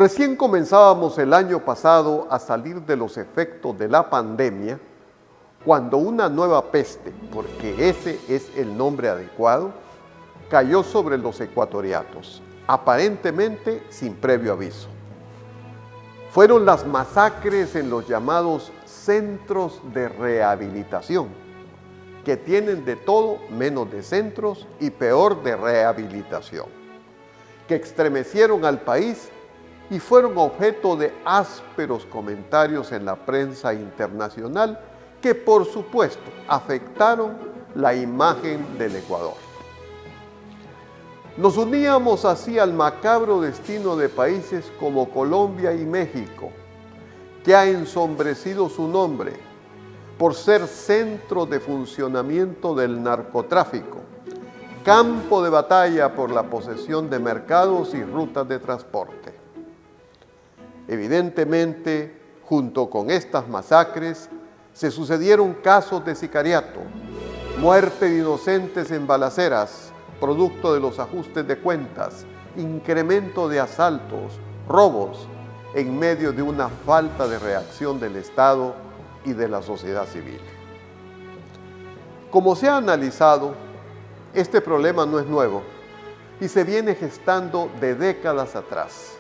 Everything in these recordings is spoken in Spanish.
Recién comenzábamos el año pasado a salir de los efectos de la pandemia cuando una nueva peste, porque ese es el nombre adecuado, cayó sobre los ecuatorianos, aparentemente sin previo aviso. Fueron las masacres en los llamados centros de rehabilitación, que tienen de todo menos de centros y peor de rehabilitación, que estremecieron al país y fueron objeto de ásperos comentarios en la prensa internacional que, por supuesto, afectaron la imagen del Ecuador. Nos uníamos así al macabro destino de países como Colombia y México, que ha ensombrecido su nombre por ser centro de funcionamiento del narcotráfico, campo de batalla por la posesión de mercados y rutas de transporte. Evidentemente, junto con estas masacres, se sucedieron casos de sicariato, muerte de inocentes en balaceras, producto de los ajustes de cuentas, incremento de asaltos, robos, en medio de una falta de reacción del Estado y de la sociedad civil. Como se ha analizado, este problema no es nuevo y se viene gestando de décadas atrás.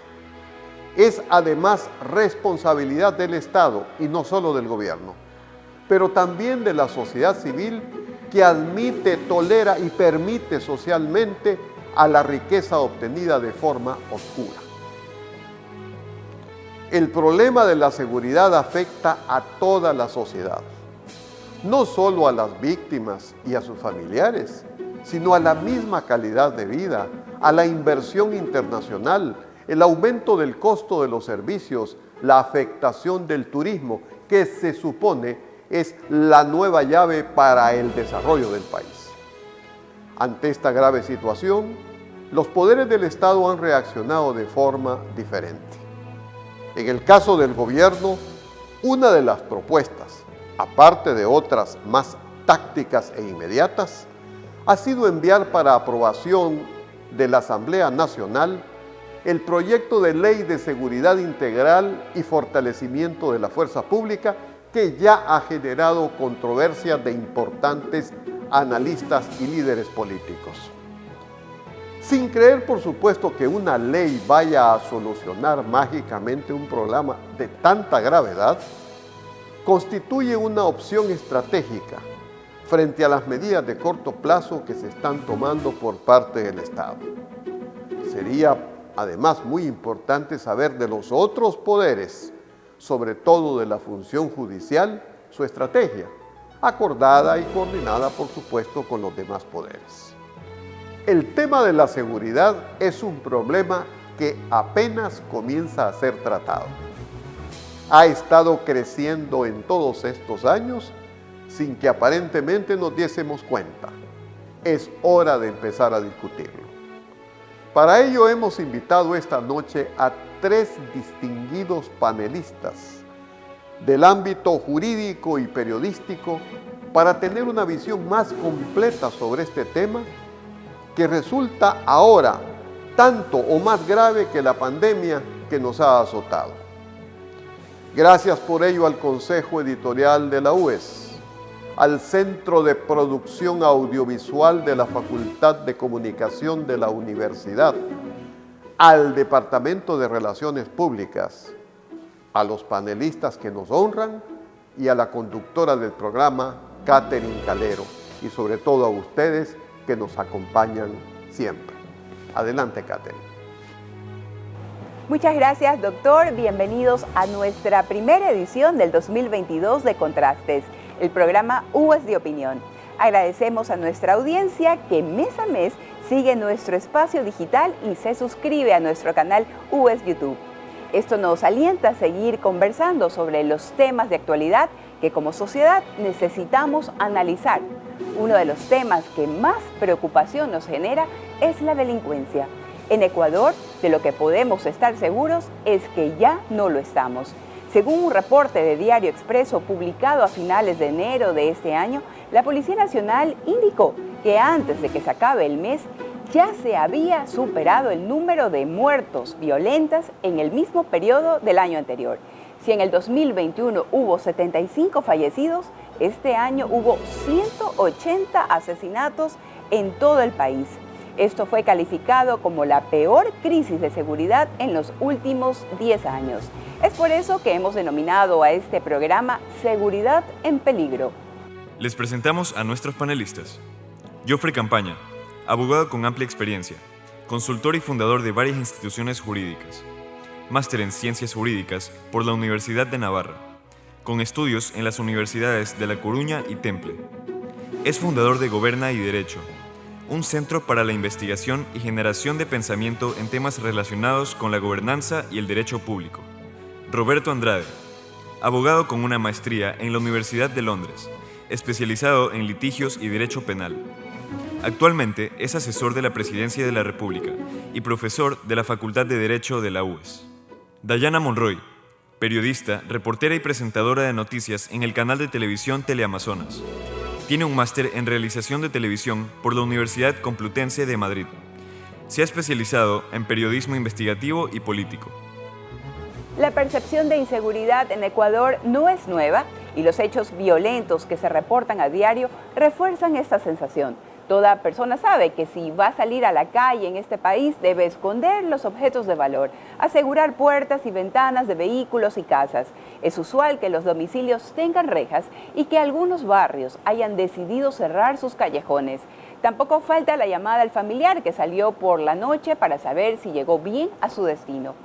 Es además responsabilidad del Estado y no solo del gobierno, pero también de la sociedad civil que admite, tolera y permite socialmente a la riqueza obtenida de forma oscura. El problema de la seguridad afecta a toda la sociedad, no solo a las víctimas y a sus familiares, sino a la misma calidad de vida, a la inversión internacional, el aumento del costo de los servicios, la afectación del turismo, que se supone es la nueva llave para el desarrollo del país. Ante esta grave situación, los poderes del Estado han reaccionado de forma diferente. En el caso del gobierno, una de las propuestas, aparte de otras más tácticas e inmediatas, ha sido enviar para aprobación de la Asamblea Nacional el proyecto de ley de seguridad integral y fortalecimiento de la fuerza pública, que ya ha generado controversias de importantes analistas y líderes políticos. Sin creer, por supuesto, que una ley vaya a solucionar mágicamente un problema de tanta gravedad, constituye una opción estratégica frente a las medidas de corto plazo que se están tomando por parte del Estado. Sería además muy importante saber de los otros poderes, sobre todo de la función judicial, su estrategia, acordada y coordinada, por supuesto, con los demás poderes. El tema de la seguridad es un problema que apenas comienza a ser tratado. Ha estado creciendo en todos estos años sin que aparentemente nos diésemos cuenta. Es hora de empezar a discutirlo. Para ello hemos invitado esta noche a 3 distinguidos panelistas del ámbito jurídico y periodístico para tener una visión más completa sobre este tema que resulta ahora tanto o más grave que la pandemia que nos ha azotado. Gracias por ello al Consejo Editorial de la UES, al Centro de Producción Audiovisual de la Facultad de Comunicación de la Universidad, al Departamento de Relaciones Públicas, a los panelistas que nos honran y a la conductora del programa, Catherine Calero, y sobre todo a ustedes que nos acompañan siempre. Adelante, Catherine. Muchas gracias, doctor. Bienvenidos a nuestra primera edición del 2022 de Contrastes, el programa UES de Opinión. Agradecemos a nuestra audiencia que mes a mes sigue nuestro espacio digital y se suscribe a nuestro canal UES YouTube. Esto nos alienta a seguir conversando sobre los temas de actualidad que como sociedad necesitamos analizar. Uno de los temas que más preocupación nos genera es la delincuencia. En Ecuador, de lo que podemos estar seguros es que ya no lo estamos. Según un reporte de Diario Expreso publicado a finales de enero de este año, la Policía Nacional indicó que antes de que se acabe el mes ya se había superado el número de muertos violentas en el mismo periodo del año anterior. Si en el 2021 hubo 75 fallecidos, este año hubo 180 asesinatos en todo el país. Esto fue calificado como la peor crisis de seguridad en los últimos 10 años. Es por eso que hemos denominado a este programa Seguridad en Peligro. Les presentamos a nuestros panelistas. Joffrey Campaña, abogado con amplia experiencia, consultor y fundador de varias instituciones jurídicas. Máster en Ciencias Jurídicas por la Universidad de Navarra, con estudios en las universidades de La Coruña y Temple. Es fundador de Goberna y Derecho, un centro para la investigación y generación de pensamiento en temas relacionados con la gobernanza y el derecho público. Roberto Andrade, abogado con una maestría en la Universidad de Londres, especializado en litigios y derecho penal. Actualmente es asesor de la Presidencia de la República y profesor de la Facultad de Derecho de la UES. Dayana Monroy, periodista, reportera y presentadora de noticias en el canal de televisión Teleamazonas. Tiene un máster en realización de televisión por la Universidad Complutense de Madrid. Se ha especializado en periodismo investigativo y político. La percepción de inseguridad en Ecuador no es nueva y los hechos violentos que se reportan a diario refuerzan esta sensación. Toda persona sabe que si va a salir a la calle en este país debe esconder los objetos de valor, asegurar puertas y ventanas de vehículos y casas. Es usual que los domicilios tengan rejas y que algunos barrios hayan decidido cerrar sus callejones. Tampoco falta la llamada al familiar que salió por la noche para saber si llegó bien a su destino.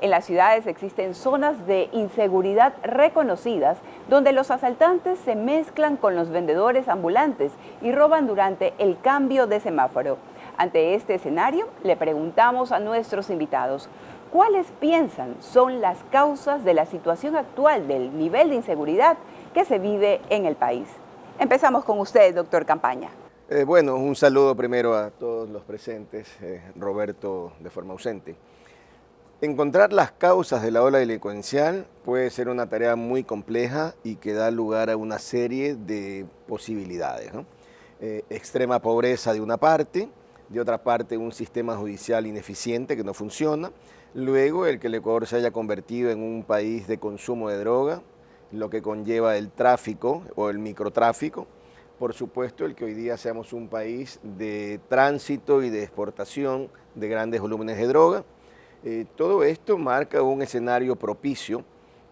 En las ciudades existen zonas de inseguridad reconocidas donde los asaltantes se mezclan con los vendedores ambulantes y roban durante el cambio de semáforo. Ante este escenario, le preguntamos a nuestros invitados, ¿cuáles piensan son las causas de la situación actual del nivel de inseguridad que se vive en el país? Empezamos con usted, doctor Campaña. Bueno, un saludo primero a todos los presentes, Roberto de forma ausente. Encontrar las causas de la ola delincuencial puede ser una tarea muy compleja y que da lugar a una serie de posibilidades, ¿no? Extrema pobreza de una parte, de otra parte un sistema judicial ineficiente que no funciona, luego el que el Ecuador se haya convertido en un país de consumo de droga, lo que conlleva el tráfico o el microtráfico, por supuesto el que hoy día seamos un país de tránsito y de exportación de grandes volúmenes de droga. Todo esto marca un escenario propicio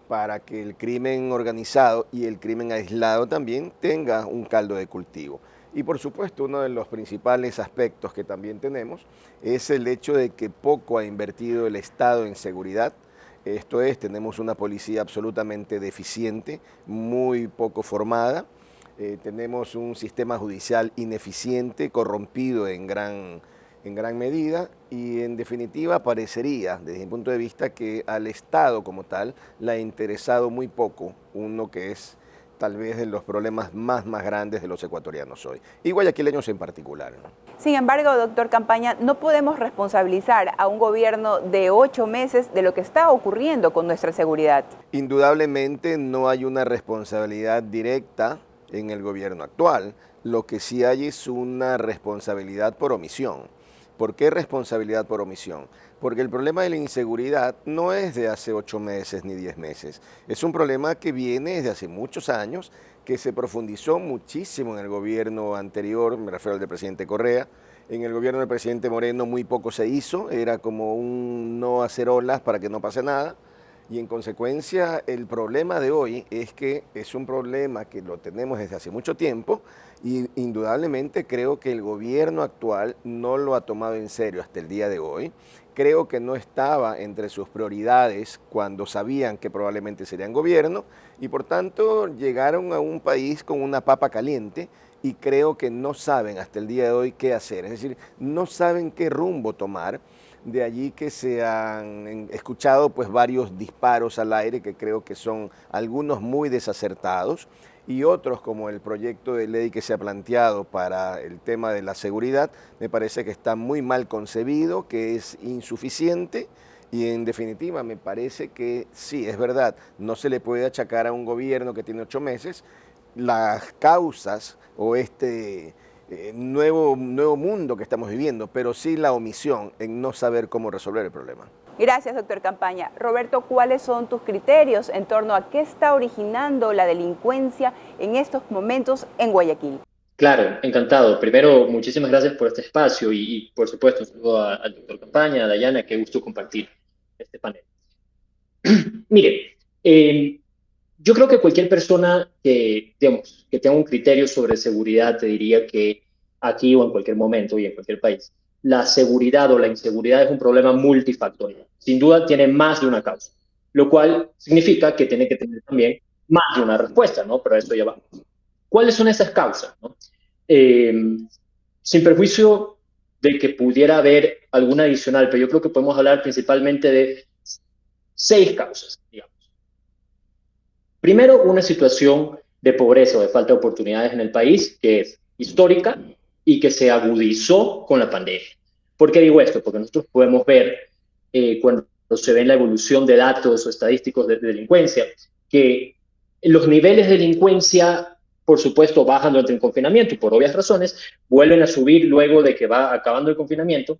para que el crimen organizado y el crimen aislado también tenga un caldo de cultivo. Y por supuesto uno de los principales aspectos que también tenemos es el hecho de que poco ha invertido el Estado en seguridad. Esto es, tenemos una policía absolutamente deficiente, muy poco formada, tenemos un sistema judicial ineficiente, corrompido en gran medida y en definitiva parecería, desde mi punto de vista, que al Estado como tal le ha interesado muy poco uno que es tal vez de los problemas más grandes de los ecuatorianos hoy, y guayaquileños en particular, ¿no? Sin embargo, doctor Campaña, no podemos responsabilizar a un gobierno de 8 meses de lo que está ocurriendo con nuestra seguridad. Indudablemente no hay una responsabilidad directa en el gobierno actual, lo que sí hay es una responsabilidad por omisión. ¿Por qué responsabilidad por omisión? Porque el problema de la inseguridad no es de hace 8 meses ni 10 meses. Es un problema que viene desde hace muchos años, que se profundizó muchísimo en el gobierno anterior, me refiero al del presidente Correa. En el gobierno del presidente Moreno muy poco se hizo, era como un no hacer olas para que no pase nada. Y en consecuencia el problema de hoy es que es un problema que lo tenemos desde hace mucho tiempo y indudablemente creo que el gobierno actual no lo ha tomado en serio hasta el día de hoy. Creo que no estaba entre sus prioridades cuando sabían que probablemente serían gobierno y por tanto llegaron a un país con una papa caliente y creo que no saben hasta el día de hoy qué hacer, es decir, no saben qué rumbo tomar. De allí que se han escuchado pues varios disparos al aire que creo que son algunos muy desacertados y otros como el proyecto de ley que se ha planteado para el tema de la seguridad me parece que está muy mal concebido, que es insuficiente y en definitiva me parece que sí, es verdad, no se le puede achacar a un gobierno que tiene 8 meses las causas o este nuevo mundo que estamos viviendo, pero sí la omisión en no saber cómo resolver el problema. Gracias, doctor Campaña. Roberto, ¿cuáles son tus criterios en torno a qué está originando la delincuencia en estos momentos en Guayaquil? Claro, encantado. Primero, muchísimas gracias por este espacio y por supuesto, un saludo al doctor Campaña, a Dayana, qué gusto compartir este panel. Mire, yo creo que cualquier persona digamos, que tenga un criterio sobre seguridad te diría que aquí o en cualquier momento y en cualquier país, la seguridad o la inseguridad es un problema multifactorial. Sin duda tiene más de una causa, lo cual significa que tiene que tener también más de una respuesta, ¿no? Pero a eso ya vamos. ¿Cuáles son esas causas, no? Sin perjuicio de que pudiera haber alguna adicional, pero yo creo que podemos hablar principalmente de 6 causas, digamos. Primero, una situación de pobreza o de falta de oportunidades en el país que es histórica y que se agudizó con la pandemia. ¿Por qué digo esto? Porque nosotros podemos ver cuando se ve la evolución de datos o estadísticos de delincuencia que los niveles de delincuencia, por supuesto, bajan durante el confinamiento y por obvias razones vuelven a subir luego de que va acabando el confinamiento.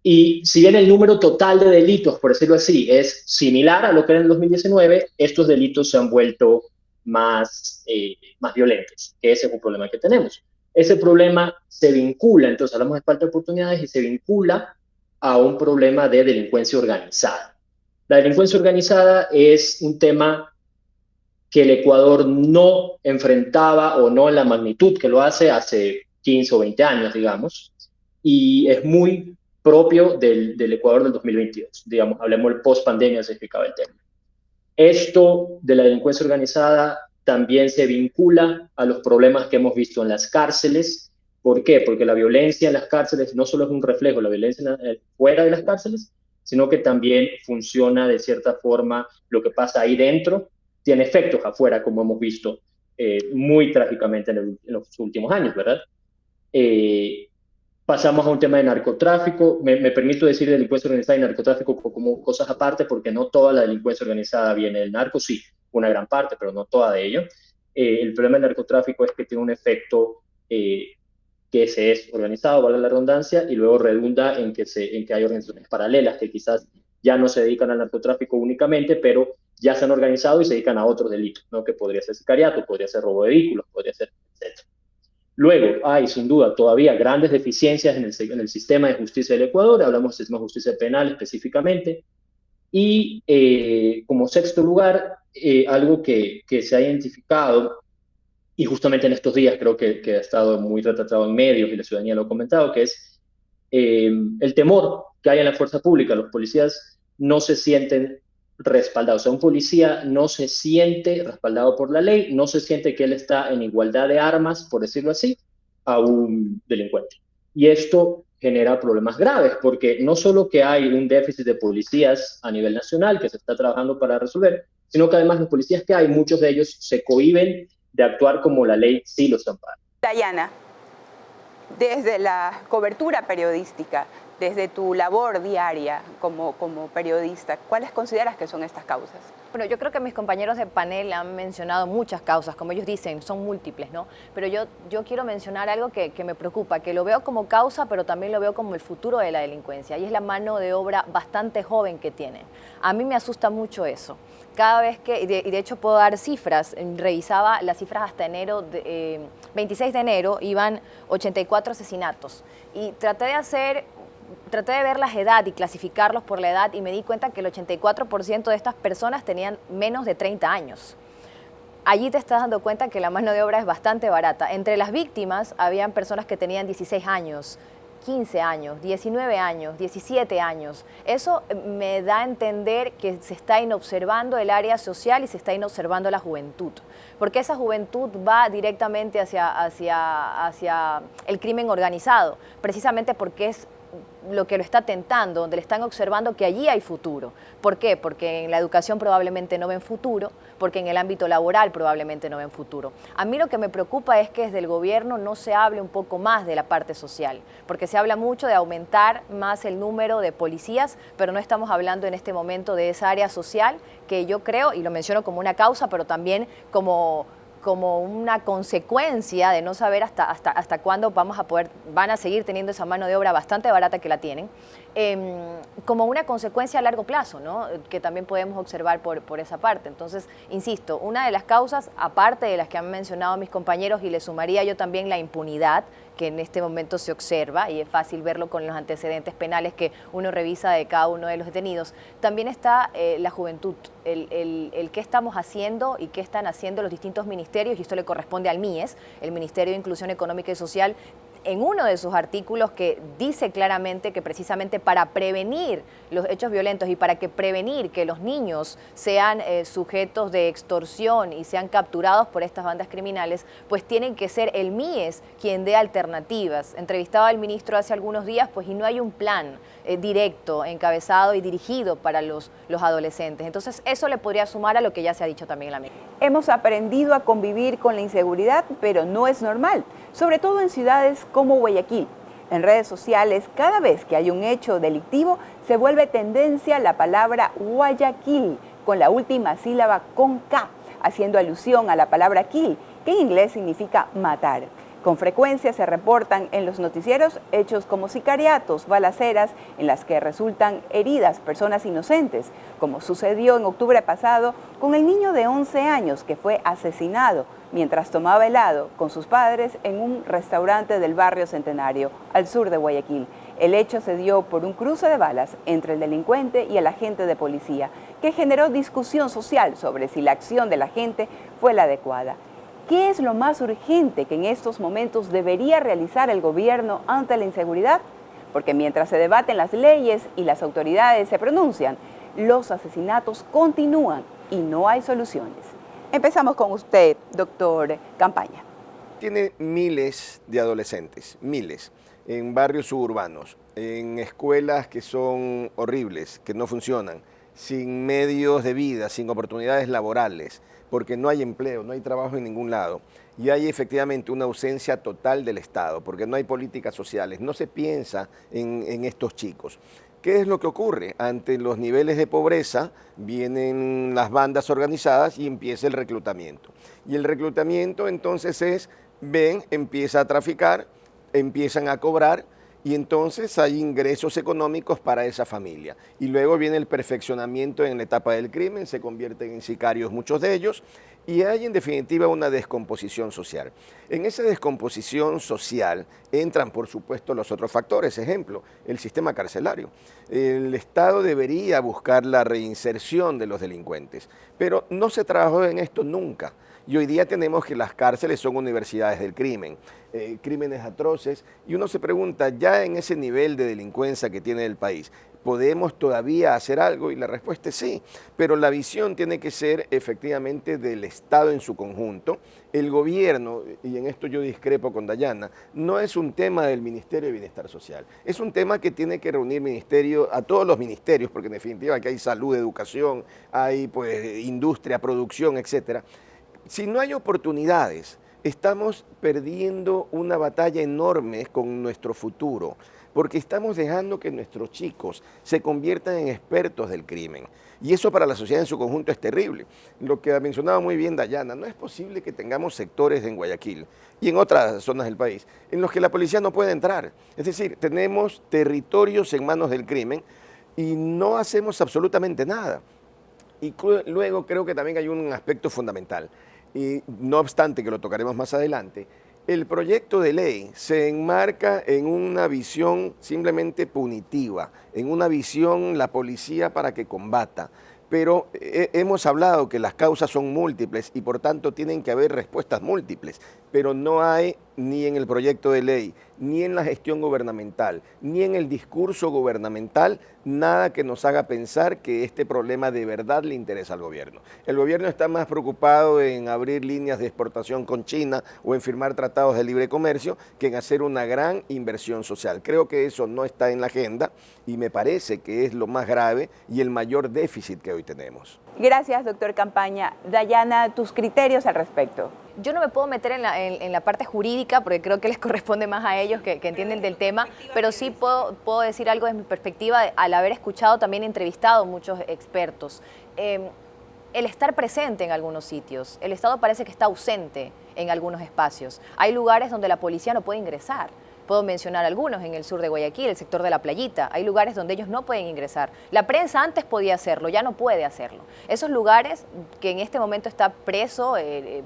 Y si bien el número total de delitos, por decirlo así, es similar a lo que era en el 2019, estos delitos se han vuelto más violentos, que ese es un problema que tenemos. Ese problema se vincula, entonces hablamos de falta de oportunidades y se vincula a un problema de delincuencia organizada. La delincuencia organizada es un tema que el Ecuador no enfrentaba o no en la magnitud que lo hace 15 o 20 años, digamos, y es muy propio del Ecuador del 2022. Digamos, hablemos del post-pandemia, se explicaba el tema. Esto de la delincuencia organizada también se vincula a los problemas que hemos visto en las cárceles. ¿Por qué? Porque la violencia en las cárceles no solo es un reflejo de la violencia fuera de las cárceles, sino que también funciona de cierta forma lo que pasa ahí dentro, tiene efectos afuera, como hemos visto muy trágicamente en los últimos años, ¿verdad? Pasamos a un tema de narcotráfico. Me permito decir delincuencia organizada y narcotráfico como cosas aparte, porque no toda la delincuencia organizada viene del narco, sí, una gran parte, pero no toda de ello. El problema del narcotráfico es que tiene un efecto que se es organizado, vale la redundancia, y luego redunda en que hay organizaciones paralelas que quizás ya no se dedican al narcotráfico únicamente, pero ya se han organizado y se dedican a otros delitos, ¿no? Que podría ser sicariato, podría ser robo de vehículos, podría ser, etc. Luego, hay sin duda todavía grandes deficiencias en el sistema de justicia del Ecuador, hablamos del sistema de justicia penal específicamente, y como sexto lugar, algo que se ha identificado, y justamente en estos días creo que ha estado muy retratado en medios y la ciudadanía lo ha comentado, que es el temor que hay en la fuerza pública. Los policías no se sienten respaldados. O sea, un policía no se siente respaldado por la ley, no se siente que él está en igualdad de armas, por decirlo así, a un delincuente. Y esto genera problemas graves, porque no solo que hay un déficit de policías a nivel nacional que se está trabajando para resolver, sino que además los policías que hay, muchos de ellos se cohíben de actuar como la ley sí los ampara. Dayana, desde la cobertura periodística, desde tu labor diaria como periodista, ¿cuáles consideras que son estas causas? Bueno, yo creo que mis compañeros de panel han mencionado muchas causas, como ellos dicen, son múltiples, ¿no? Pero yo quiero mencionar algo que me preocupa, que lo veo como causa, pero también lo veo como el futuro de la delincuencia, y es la mano de obra bastante joven que tienen. A mí me asusta mucho eso. Cada vez que, y de hecho puedo dar cifras, revisaba las cifras hasta enero, 26 de enero, iban 84 asesinatos, y traté de ver la edad y clasificarlos por la edad y me di cuenta que el 84% de estas personas tenían menos de 30 años. Allí te estás dando cuenta que la mano de obra es bastante barata. Entre las víctimas habían personas que tenían 16 años, 15 años, 19 años, 17 años. Eso me da a entender que se está inobservando el área social y se está inobservando la juventud. Porque esa juventud va directamente hacia el crimen organizado, precisamente porque es lo que lo está tentando, donde le están observando que allí hay futuro. ¿Por qué? Porque en la educación probablemente no ven futuro, porque en el ámbito laboral probablemente no ven futuro. A mí lo que me preocupa es que desde el gobierno no se hable un poco más de la parte social, porque se habla mucho de aumentar más el número de policías, pero no estamos hablando en este momento de esa área social que yo creo, y lo menciono como una causa, pero también como como una consecuencia de no saber hasta cuándo van a seguir teniendo esa mano de obra bastante barata que la tienen, como una consecuencia a largo plazo, ¿no? Que también podemos observar por esa parte. Entonces, insisto, una de las causas, aparte de las que han mencionado mis compañeros, y le sumaría yo también la impunidad, que en este momento se observa, y es fácil verlo con los antecedentes penales que uno revisa de cada uno de los detenidos, también está la juventud, el qué estamos haciendo y qué están haciendo los distintos ministerios, y esto le corresponde al MIES, el Ministerio de Inclusión Económica y Social, en uno de sus artículos que dice claramente que precisamente para prevenir los hechos violentos y para prevenir que los niños sean sujetos de extorsión y sean capturados por estas bandas criminales, pues tienen que ser el MIES quien dé alternativas. Entrevistaba al ministro hace algunos días, pues, y no hay un plan directo, encabezado y dirigido para los adolescentes. Entonces, eso le podría sumar a lo que ya se ha dicho también en la mesa. Hemos aprendido a convivir con la inseguridad, pero no es normal, sobre todo en ciudades como Guayaquil. En redes sociales, cada vez que hay un hecho delictivo, se vuelve tendencia la palabra Guayaquil, con la última sílaba con K, haciendo alusión a la palabra kill, que en inglés significa matar. Con frecuencia se reportan en los noticieros hechos como sicariatos, balaceras, en las que resultan heridas personas inocentes, como sucedió en octubre pasado con el niño de 11 años que fue asesinado mientras tomaba helado con sus padres en un restaurante del barrio Centenario, al sur de Guayaquil. El hecho se dio por un cruce de balas entre el delincuente y el agente de policía, que generó discusión social sobre si la acción del agente fue la adecuada. ¿Qué es lo más urgente que en estos momentos debería realizar el gobierno ante la inseguridad? Porque mientras se debaten las leyes y las autoridades se pronuncian, los asesinatos continúan y no hay soluciones. Empezamos con usted, doctor Campaña. Tiene miles de adolescentes, miles, en barrios suburbanos, en escuelas que son horribles, que no funcionan, sin medios de vida, sin oportunidades laborales, porque no hay empleo, no hay trabajo en ningún lado. Y hay efectivamente una ausencia total del Estado, porque no hay políticas sociales, no se piensa en estos chicos. ¿Qué es lo que ocurre? Ante los niveles de pobreza vienen las bandas organizadas y empieza el reclutamiento. Y el reclutamiento entonces empieza a traficar, empiezan a cobrar, y entonces hay ingresos económicos para esa familia. Y luego viene el perfeccionamiento en la etapa del crimen, se convierten en sicarios muchos de ellos, y hay en definitiva una descomposición social. En esa descomposición social entran por supuesto los otros factores, ejemplo, el sistema carcelario. El Estado debería buscar la reinserción de los delincuentes, pero no se trabajó en esto nunca. Y hoy día tenemos que las cárceles son universidades del crimen, crímenes atroces, y uno se pregunta, ya en ese nivel de delincuencia que tiene el país, ¿podemos todavía hacer algo? Y la respuesta es sí, pero la visión tiene que ser efectivamente del Estado en su conjunto. El gobierno, y en esto yo discrepo con Dayana, no es un tema del Ministerio de Bienestar Social, es un tema que tiene que reunir a todos los ministerios, porque en definitiva aquí hay salud, educación, hay pues industria, producción, etcétera. Si no hay oportunidades, estamos perdiendo una batalla enorme con nuestro futuro, porque estamos dejando que nuestros chicos se conviertan en expertos del crimen. Y eso para la sociedad en su conjunto es terrible. Lo que ha mencionado muy bien Dayana, no es posible que tengamos sectores en Guayaquil y en otras zonas del país en los que la policía no puede entrar. Es decir, tenemos territorios en manos del crimen y no hacemos absolutamente nada. Y luego creo que también hay un aspecto fundamental. Y no obstante, que lo tocaremos más adelante, el proyecto de ley se enmarca en una visión simplemente punitiva, en una visión la policía para que combata. Pero hemos hablado que las causas son múltiples y por tanto tienen que haber respuestas múltiples, pero no hay ni en el proyecto de ley, ni en la gestión gubernamental, ni en el discurso gubernamental, nada que nos haga pensar que este problema de verdad le interesa al gobierno. El gobierno está más preocupado en abrir líneas de exportación con China o en firmar tratados de libre comercio que en hacer una gran inversión social. Creo que eso no está en la agenda y me parece que es lo más grave y el mayor déficit que hoy tenemos. Gracias, doctor Campaña. Dayana, tus criterios al respecto. Yo no me puedo meter en la parte jurídica porque creo que les corresponde más a ellos que entienden del tema, pero sí puedo decir algo desde mi perspectiva al haber escuchado también entrevistado muchos expertos. el estar presente en algunos sitios. El Estado parece que está ausente en algunos espacios. Hay lugares donde la policía no puede ingresar. Puedo mencionar algunos en el sur de Guayaquil, el sector de La Playita. Hay lugares donde ellos no pueden ingresar. La prensa antes podía hacerlo, ya no puede hacerlo. Esos lugares que en este momento está preso y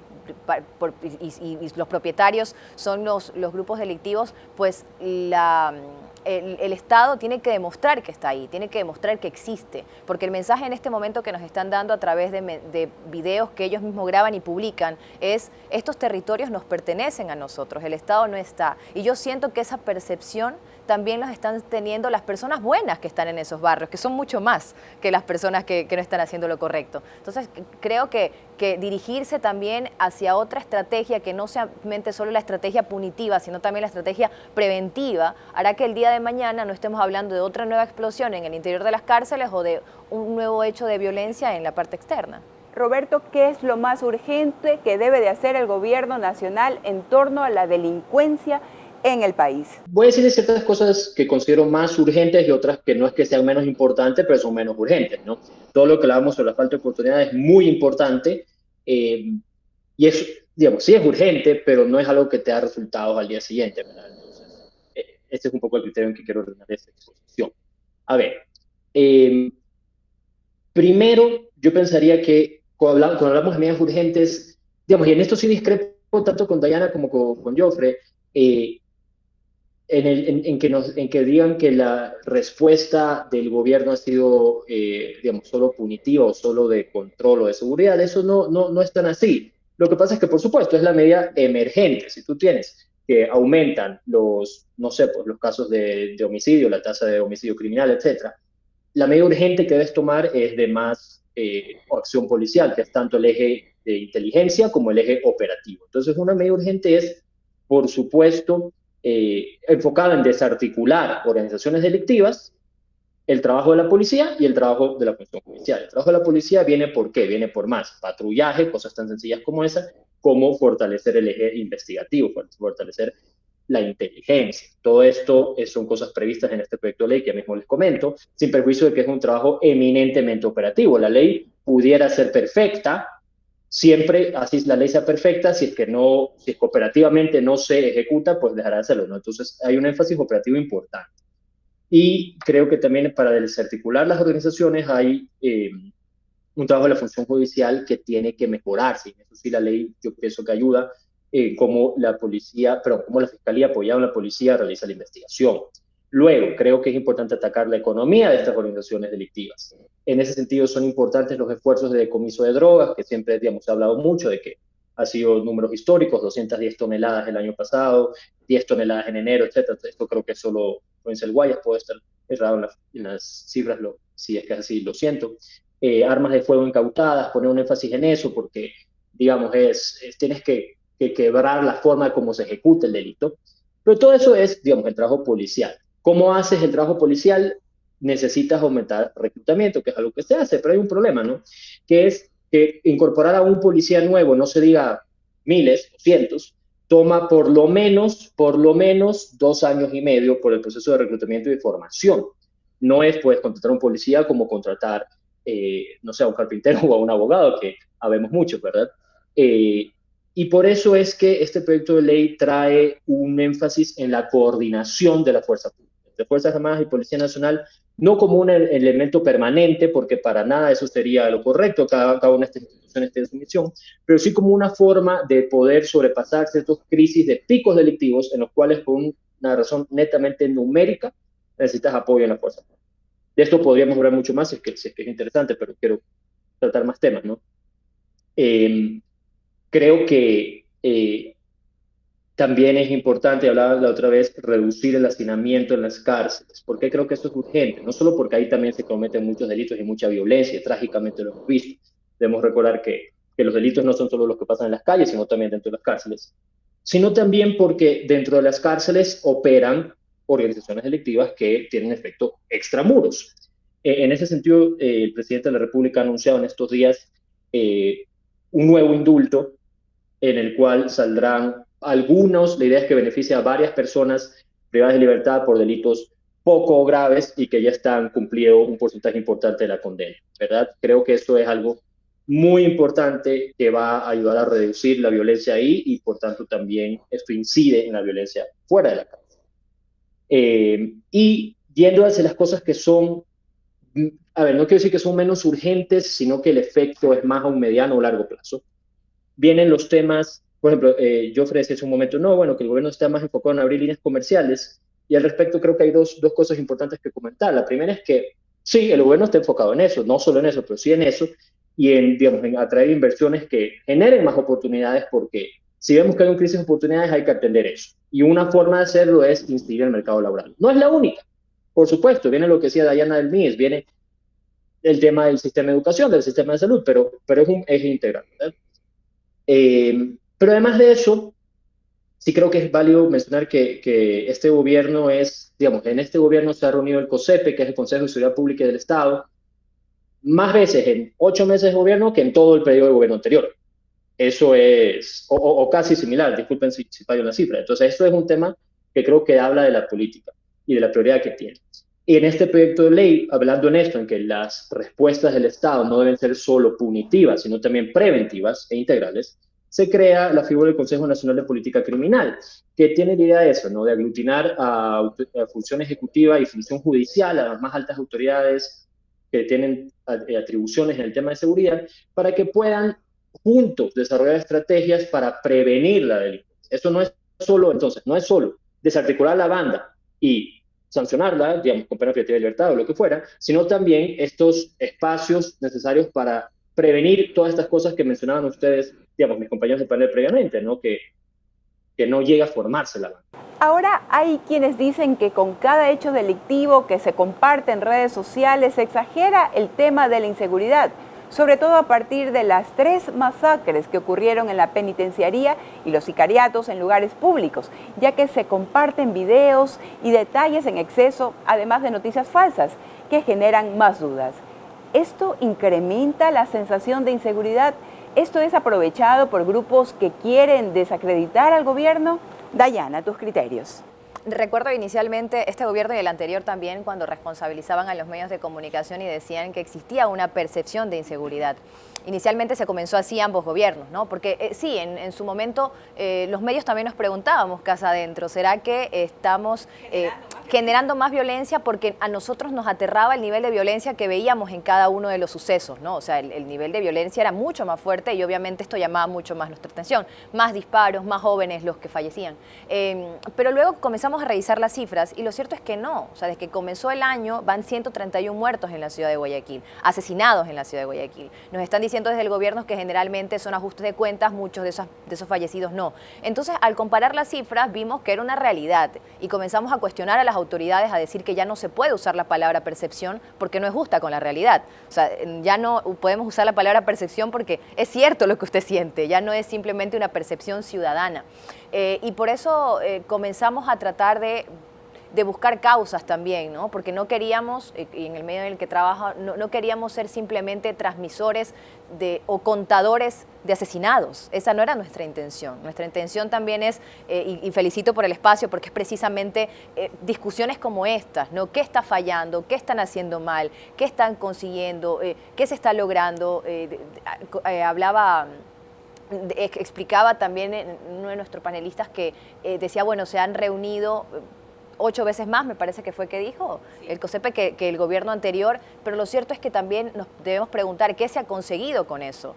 los propietarios son los grupos delictivos, pues el Estado tiene que demostrar que está ahí, tiene que demostrar que existe, porque el mensaje en este momento que nos están dando a través de videos que ellos mismos graban y publican es: estos territorios nos pertenecen a nosotros, el Estado no está. Y yo siento que esa percepción también los están teniendo las personas buenas que están en esos barrios, que son mucho más que las personas que no están haciendo lo correcto. Entonces, creo que dirigirse también hacia otra estrategia, que no solamente solo la estrategia punitiva, sino también la estrategia preventiva, hará que el día de mañana no estemos hablando de otra nueva explosión en el interior de las cárceles o de un nuevo hecho de violencia en la parte externa. Roberto, ¿qué es lo más urgente que debe de hacer el gobierno nacional en torno a la delincuencia en el país? Voy a decir ciertas cosas que considero más urgentes y otras que no es que sean menos importantes, pero son menos urgentes, ¿no? Todo lo que hablábamos sobre la falta de oportunidades es muy importante y es, digamos, sí es urgente, pero no es algo que te da resultados al día siguiente, ¿verdad? Entonces, este es un poco el criterio en que quiero ordenar esta exposición. A ver, primero, yo pensaría que cuando hablamos de medidas urgentes, digamos, y en esto sí discrepo tanto con Dayana como con Jofre, en que digan que la respuesta del gobierno ha sido, digamos, solo punitiva o solo de control o de seguridad. Eso no es tan así. Lo que pasa es que, por supuesto, es la medida emergente. Si tú tienes que aumentan no sé, pues, los casos de homicidio, la tasa de homicidio criminal, etcétera, la medida urgente que debes tomar es de más acción policial, que es tanto el eje de inteligencia como el eje operativo. Entonces, una medida urgente es, por supuesto, enfocada en desarticular organizaciones delictivas, el trabajo de la policía y el trabajo de la función judicial. El trabajo de la policía viene ¿por qué? Viene por más patrullaje, cosas tan sencillas como esa, como fortalecer el eje investigativo, fortalecer la inteligencia. Todo esto son cosas previstas en este proyecto de ley que ya mismo les comento, sin perjuicio de que es un trabajo eminentemente operativo. La ley pudiera ser perfecta, siempre así la ley sea perfecta, si es que operativamente no se ejecuta, pues dejará de hacerlo, ¿no? Entonces hay un énfasis operativo importante. Y creo que también para desarticular las organizaciones hay un trabajo de la función judicial que tiene que mejorarse. Y eso sí la ley yo pienso que ayuda, como la Fiscalía apoyada en la policía realiza la investigación. Luego, creo que es importante atacar la economía de estas organizaciones delictivas. En ese sentido, son importantes los esfuerzos de decomiso de drogas, que siempre, digamos, se ha hablado mucho de que ha sido números históricos, 210 toneladas el año pasado, 10 toneladas en enero, etc. Esto creo que es solo provincia del Guayas, puede estar errado en las cifras, si es que es así, lo siento. Armas de fuego incautadas, poner un énfasis en eso, porque, digamos, tienes que quebrar la forma como se ejecuta el delito. Pero todo eso es, digamos, el trabajo policial. ¿Cómo haces el trabajo policial? Necesitas aumentar reclutamiento, que es algo que se hace, pero hay un problema, ¿no? Que es que incorporar a un policía nuevo, no se diga miles o cientos, toma por lo menos 2 años y medio por el proceso de reclutamiento y de formación. No es, pues, contratar a un policía como contratar, no sé, a un carpintero o a un abogado, que habemos mucho, ¿verdad? Y por eso es que este proyecto de ley trae un énfasis en la coordinación de la fuerza pública, de Fuerzas Armadas y Policía Nacional, no como un elemento permanente, porque para nada eso sería lo correcto, cada una de estas instituciones tiene su misión, pero sí como una forma de poder sobrepasar ciertas crisis de picos delictivos en los cuales, por una razón netamente numérica, necesitas apoyo en la fuerza pública. De esto podríamos hablar mucho más, si es que es interesante, pero quiero tratar más temas, ¿no? Creo que también es importante, hablaba la otra vez, reducir el hacinamiento en las cárceles. ¿Por qué creo que esto es urgente? No solo porque ahí también se cometen muchos delitos y mucha violencia, trágicamente lo hemos visto. Debemos recordar que los delitos no son solo los que pasan en las calles, sino también dentro de las cárceles. Sino también porque dentro de las cárceles operan organizaciones delictivas que tienen efecto extramuros. En ese sentido, el presidente de la República ha anunciado en estos días un nuevo indulto en el cual saldrán algunos, la idea es que beneficie a varias personas privadas de libertad por delitos poco graves y que ya están cumpliendo un porcentaje importante de la condena, ¿verdad? Creo que esto es algo muy importante que va a ayudar a reducir la violencia ahí y por tanto también esto incide en la violencia fuera de la casa. Y yendo hacia las cosas que son, a ver, no quiero decir que son menos urgentes, sino que el efecto es más a un mediano o largo plazo. Vienen los temas, por ejemplo, yo ofrecí hace un momento, no, bueno, que el gobierno está más enfocado en abrir líneas comerciales, y al respecto creo que hay dos cosas importantes que comentar. La primera es que sí, el gobierno está enfocado en eso, no solo en eso, pero sí en eso, y en, digamos, en atraer inversiones que generen más oportunidades, porque si vemos que hay una crisis de oportunidades hay que atender eso. Y una forma de hacerlo es incidir en el mercado laboral. No es la única, por supuesto, viene lo que decía Dayana del MIES, viene el tema del sistema de educación, del sistema de salud, pero es un eje integral, ¿verdad? Pero además de eso, sí creo que es válido mencionar que este gobierno es, digamos, en este gobierno se ha reunido el COSEPE, que es el Consejo de Seguridad Pública del Estado, más veces en 8 meses de gobierno que en todo el periodo de gobierno anterior. Eso es, o casi similar, disculpen si fallo en la cifra. Entonces, esto es un tema que creo que habla de la política y de la prioridad que tiene. Y en este proyecto de ley, hablando en esto, en que las respuestas del Estado no deben ser solo punitivas, sino también preventivas e integrales, se crea la figura del Consejo Nacional de Política Criminal, que tiene la idea de eso, ¿no? De aglutinar a función ejecutiva y función judicial, a las más altas autoridades que tienen atribuciones en el tema de seguridad, para que puedan juntos desarrollar estrategias para prevenir la delincuencia. Eso no es solo, entonces, no es solo desarticular la banda y sancionarla, digamos, con pena privativa de libertad o lo que fuera, sino también estos espacios necesarios para prevenir todas estas cosas que mencionaban ustedes, digamos, mis compañeros de panel previamente, ¿no? Que no llega a formarse la banda. Ahora hay quienes dicen que con cada hecho delictivo que se comparte en redes sociales se exagera el tema de la inseguridad, sobre todo a partir de las 3 masacres que ocurrieron en la penitenciaría y los sicariatos en lugares públicos, ya que se comparten videos y detalles en exceso, además de noticias falsas, que generan más dudas. ¿Esto incrementa la sensación de inseguridad? ¿Esto es aprovechado por grupos que quieren desacreditar al gobierno? Dayana, tus criterios. Recuerdo inicialmente este gobierno y el anterior también cuando responsabilizaban a los medios de comunicación y decían que existía una percepción de inseguridad. Inicialmente se comenzó así ambos gobiernos, ¿no? Porque sí, en su momento los medios también nos preguntábamos casa adentro, ¿será que estamos generando más violencia? Porque a nosotros nos aterraba el nivel de violencia que veíamos en cada uno de los sucesos, ¿no? O sea, el nivel de violencia era mucho más fuerte y obviamente esto llamaba mucho más nuestra atención. Más disparos, más jóvenes los que fallecían. Pero luego comenzamos a revisar las cifras y lo cierto es que no. O sea, desde que comenzó el año van 131 muertos en la ciudad de Guayaquil, asesinados en la ciudad de Guayaquil. Nos están diciendo desde el gobierno que generalmente son ajustes de cuentas, muchos de esos fallecidos no. Entonces, al comparar las cifras, vimos que era una realidad y comenzamos a cuestionar a las autoridades, a decir que ya no se puede usar la palabra percepción porque no es justa con la realidad. O sea, ya no podemos usar la palabra percepción porque es cierto lo que usted siente, ya no es simplemente una percepción ciudadana. Y por eso comenzamos a tratar de buscar causas también, ¿no? Porque no queríamos, y en el medio en el que trabajo, no queríamos ser simplemente transmisores o contadores de asesinados. Esa no era nuestra intención. Nuestra intención también es, y felicito por el espacio, porque es precisamente discusiones como estas, ¿no? ¿Qué está fallando? ¿Qué están haciendo mal? ¿Qué están consiguiendo? ¿Qué se está logrando? Explicaba también uno de nuestros panelistas que decía, bueno, se han reunido 8 veces más, me parece que fue que dijo el COSEPE que el gobierno anterior, pero lo cierto es que también nos debemos preguntar qué se ha conseguido con eso.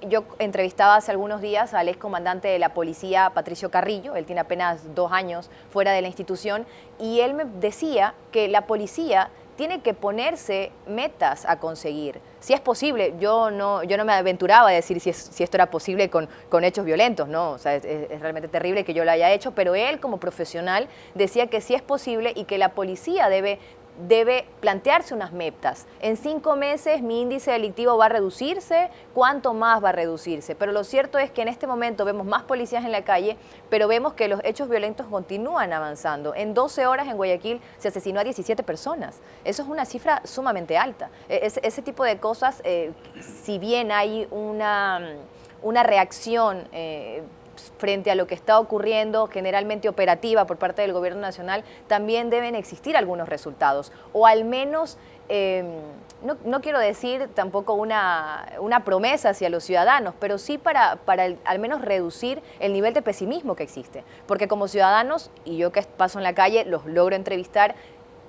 Yo entrevistaba hace algunos días al excomandante de la policía, Patricio Carrillo, él tiene apenas 2 años fuera de la institución, y él me decía que la policía tiene que ponerse metas a conseguir. Si es posible, yo no me aventuraba a decir si esto era posible con hechos violentos, ¿no? O sea, es realmente terrible que yo lo haya hecho, pero él como profesional decía que sí es posible y que la policía debe plantearse unas metas. En 5 meses mi índice delictivo va a reducirse, ¿cuánto más va a reducirse? Pero lo cierto es que en este momento vemos más policías en la calle, pero vemos que los hechos violentos continúan avanzando. En 12 horas en Guayaquil se asesinó a 17 personas. Eso es una cifra sumamente alta. Ese tipo de cosas, si bien hay una reacción frente a lo que está ocurriendo, generalmente operativa por parte del gobierno nacional, también deben existir algunos resultados, o al menos, no quiero decir tampoco una promesa hacia los ciudadanos, pero sí para al menos reducir el nivel de pesimismo que existe. Porque como ciudadanos, y yo que paso en la calle, los logro entrevistar,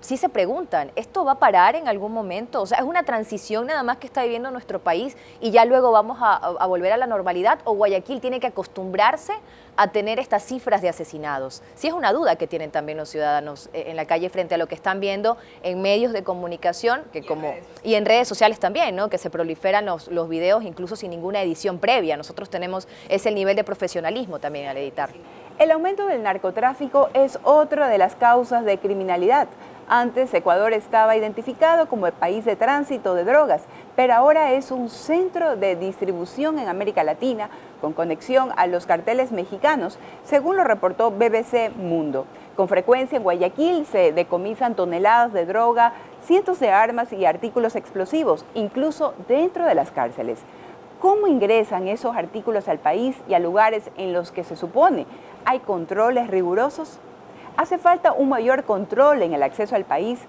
sí se preguntan, ¿esto va a parar en algún momento? O sea, ¿es una transición nada más que está viviendo nuestro país y ya luego vamos a volver a la normalidad? ¿O Guayaquil tiene que acostumbrarse a tener estas cifras de asesinados? Sí es una duda que tienen también los ciudadanos en la calle frente a lo que están viendo en medios de comunicación y en redes sociales también, ¿no? Que se proliferan los videos incluso sin ninguna edición previa. Nosotros tenemos ese nivel de profesionalismo también al editar. El aumento del narcotráfico es otra de las causas de criminalidad. Antes, Ecuador estaba identificado como el país de tránsito de drogas, pero ahora es un centro de distribución en América Latina con conexión a los carteles mexicanos, según lo reportó BBC Mundo. Con frecuencia en Guayaquil se decomisan toneladas de droga, cientos de armas y artículos explosivos, incluso dentro de las cárceles. ¿Cómo ingresan esos artículos al país y a lugares en los que se supone hay controles rigurosos? Hace falta un mayor control en el acceso al país.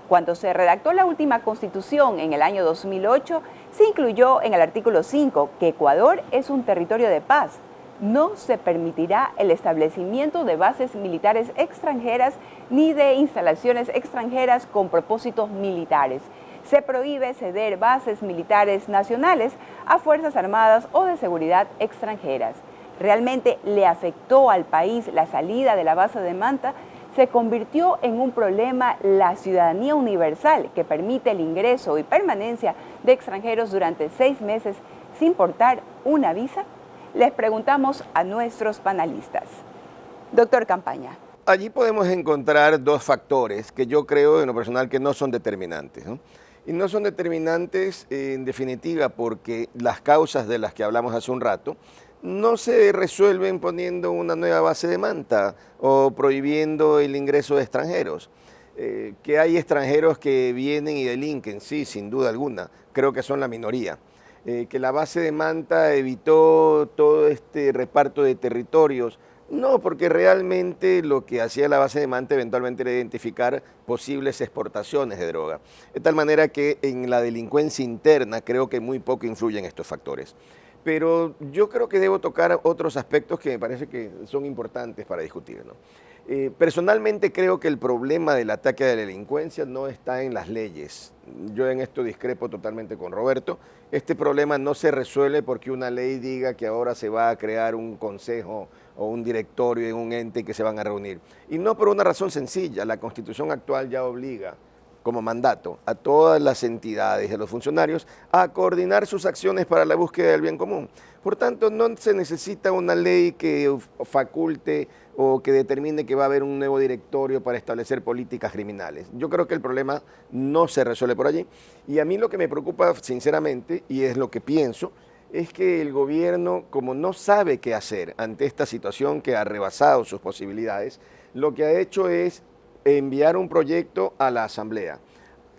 Cuando se redactó la última Constitución en el año 2008, se incluyó en el artículo 5 que Ecuador es un territorio de paz. No se permitirá el establecimiento de bases militares extranjeras ni de instalaciones extranjeras con propósitos militares. Se prohíbe ceder bases militares nacionales a fuerzas armadas o de seguridad extranjeras. ¿Realmente le afectó al país la salida de la base de Manta? Se convirtió en un problema la ciudadanía universal que permite el ingreso y permanencia de extranjeros durante 6 meses sin portar una visa. Les preguntamos a nuestros panelistas. Doctor Campaña. Allí podemos encontrar dos factores que yo creo en lo personal que no son determinantes, ¿no? Y no son determinantes en definitiva porque las causas de las que hablamos hace un rato no se resuelven poniendo una nueva base de Manta o prohibiendo el ingreso de extranjeros. Que hay extranjeros que vienen y delinquen, sí, sin duda alguna, creo que son la minoría. Que la base de Manta evitó todo este reparto de territorios, no, porque realmente lo que hacía la base de Manta eventualmente era identificar posibles exportaciones de droga. De tal manera que en la delincuencia interna creo que muy poco influyen estos factores. Pero yo creo que debo tocar otros aspectos que me parece que son importantes para discutir, ¿no? Personalmente creo que el problema del ataque a la delincuencia no está en las leyes. Yo en esto discrepo totalmente con Roberto. Este problema no se resuelve porque una ley diga que ahora se va a crear un consejo o un directorio en un ente que se van a reunir. Y no por una razón sencilla, la Constitución actual ya obliga como mandato a todas las entidades y a los funcionarios a coordinar sus acciones para la búsqueda del bien común. Por tanto, no se necesita una ley que faculte o que determine que va a haber un nuevo directorio para establecer políticas criminales. Yo creo que el problema no se resuelve por allí. Y a mí lo que me preocupa sinceramente, y es lo que pienso, es que el gobierno, como no sabe qué hacer ante esta situación que ha rebasado sus posibilidades, lo que ha hecho es enviar un proyecto a la Asamblea.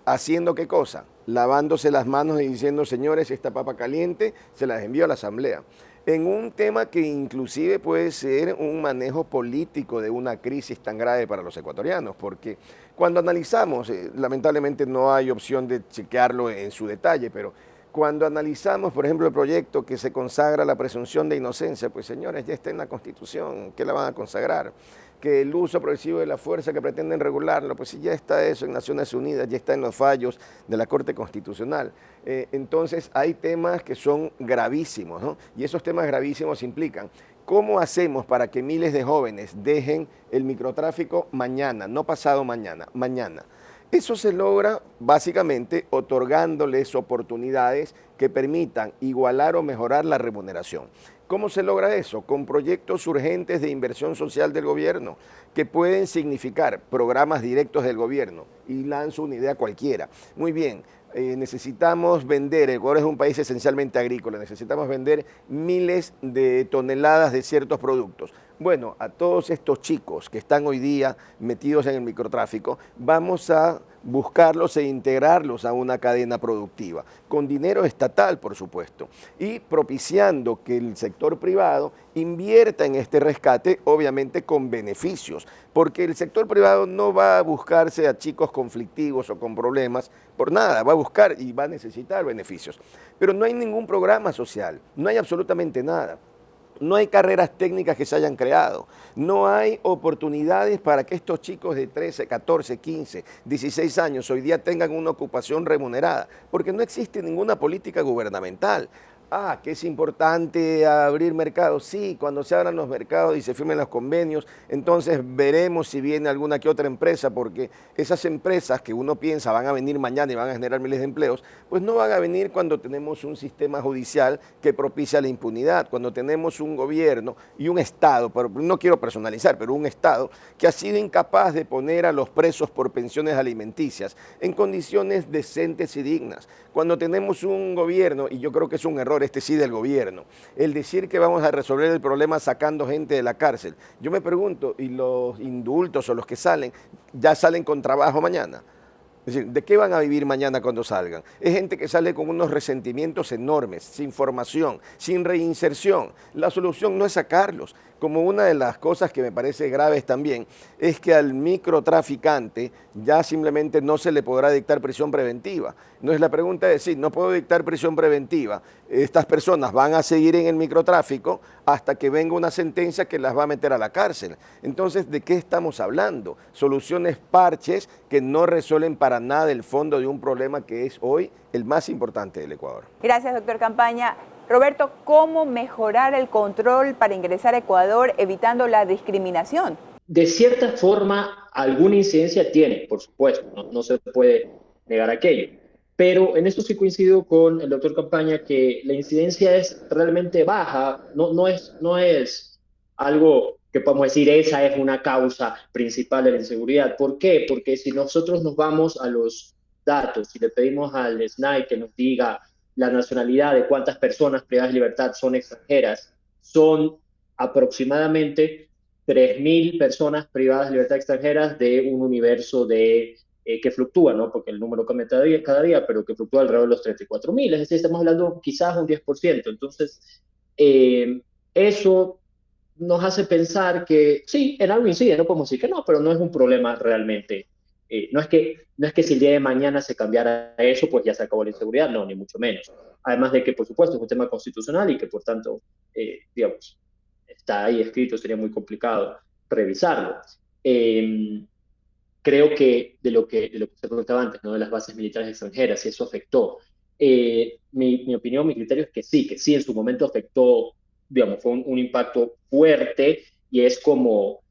¿Haciendo qué cosa? Lavándose las manos y diciendo, señores, esta papa caliente se las envío a la Asamblea. En un tema que inclusive puede ser un manejo político de una crisis tan grave para los ecuatorianos, porque cuando analizamos, lamentablemente no hay opción de chequearlo en su detalle, pero cuando analizamos, por ejemplo, el proyecto que se consagra la presunción de inocencia, pues señores, ya está en la Constitución, ¿qué la van a consagrar? Que el uso progresivo de la fuerza que pretenden regularlo, pues si ya está eso en Naciones Unidas, ya está en los fallos de la Corte Constitucional. Entonces hay temas que son gravísimos, ¿no? Y esos temas gravísimos implican cómo hacemos para que miles de jóvenes dejen el microtráfico mañana, no pasado mañana, mañana. Eso se logra básicamente otorgándoles oportunidades que permitan igualar o mejorar la remuneración. ¿Cómo se logra eso? Con proyectos urgentes de inversión social del gobierno que pueden significar programas directos del gobierno. Y lanzo una idea cualquiera. Muy bien, necesitamos vender, Ecuador es un país esencialmente agrícola, necesitamos vender miles de toneladas de ciertos productos. Bueno, a todos estos chicos que están hoy día metidos en el microtráfico, vamos a buscarlos e integrarlos a una cadena productiva, con dinero estatal, por supuesto, y propiciando que el sector privado invierta en este rescate, obviamente con beneficios, porque el sector privado no va a buscarse a chicos conflictivos o con problemas por nada, va a buscar y va a necesitar beneficios. Pero no hay ningún programa social, no hay absolutamente nada. No hay carreras técnicas que se hayan creado, no hay oportunidades para que estos chicos de 13, 14, 15, 16 años hoy día tengan una ocupación remunerada, porque no existe ninguna política gubernamental. Que es importante abrir mercados. Sí, cuando se abran los mercados y se firmen los convenios, entonces veremos si viene alguna que otra empresa, porque esas empresas que uno piensa van a venir mañana y van a generar miles de empleos, pues no van a venir cuando tenemos un sistema judicial que propicia la impunidad, cuando tenemos un gobierno y un Estado, no quiero personalizar, pero un Estado que ha sido incapaz de poner a los presos por pensiones alimenticias en condiciones decentes y dignas. Cuando tenemos un gobierno, y yo creo que es un error este sí del gobierno, el decir que vamos a resolver el problema sacando gente de la cárcel. Yo me pregunto, ¿y los indultos o los que salen, ya salen con trabajo mañana? Es decir, ¿de qué van a vivir mañana cuando salgan? Es gente que sale con unos resentimientos enormes, sin formación, sin reinserción. La solución no es sacarlos. Como una de las cosas que me parece graves también, es que al microtraficante ya simplemente no se le podrá dictar prisión preventiva. Entonces la pregunta es, sí, no puedo dictar prisión preventiva. Estas personas van a seguir en el microtráfico hasta que venga una sentencia que las va a meter a la cárcel. Entonces, ¿de qué estamos hablando? Soluciones parches que no resuelven para nada el fondo de un problema que es hoy el más importante del Ecuador. Gracias, doctor Campaña. Roberto, ¿cómo mejorar el control para ingresar a Ecuador evitando la discriminación? De cierta forma, alguna incidencia tiene, por supuesto, no se puede negar aquello. Pero en esto sí coincido con el doctor Campaña que la incidencia es realmente baja, no es algo que podemos decir esa es una causa principal de la inseguridad. ¿Por qué? Porque si nosotros nos vamos a los datos y le pedimos al SNAI que nos diga la nacionalidad de cuántas personas privadas de libertad son extranjeras, son aproximadamente 3.000 personas privadas de libertad extranjeras de un universo de que fluctúa, ¿no? Porque el número cambia cada día, pero que fluctúa alrededor de los 34.000, es decir, estamos hablando quizás un 10%. Entonces, eso nos hace pensar que sí, en algo incide, no podemos decir que no, pero no es un problema realmente. No es que si el día de mañana se cambiara eso, pues ya se acabó la inseguridad, no, ni mucho menos. Además de que, por supuesto, es un tema constitucional y que, por tanto, digamos, está ahí escrito, sería muy complicado revisarlo. Creo que de lo que se preguntaba antes, ¿no? De las bases militares extranjeras, si eso afectó. Mi opinión, mi criterio es que sí en su momento afectó, digamos, fue un impacto fuerte y es como,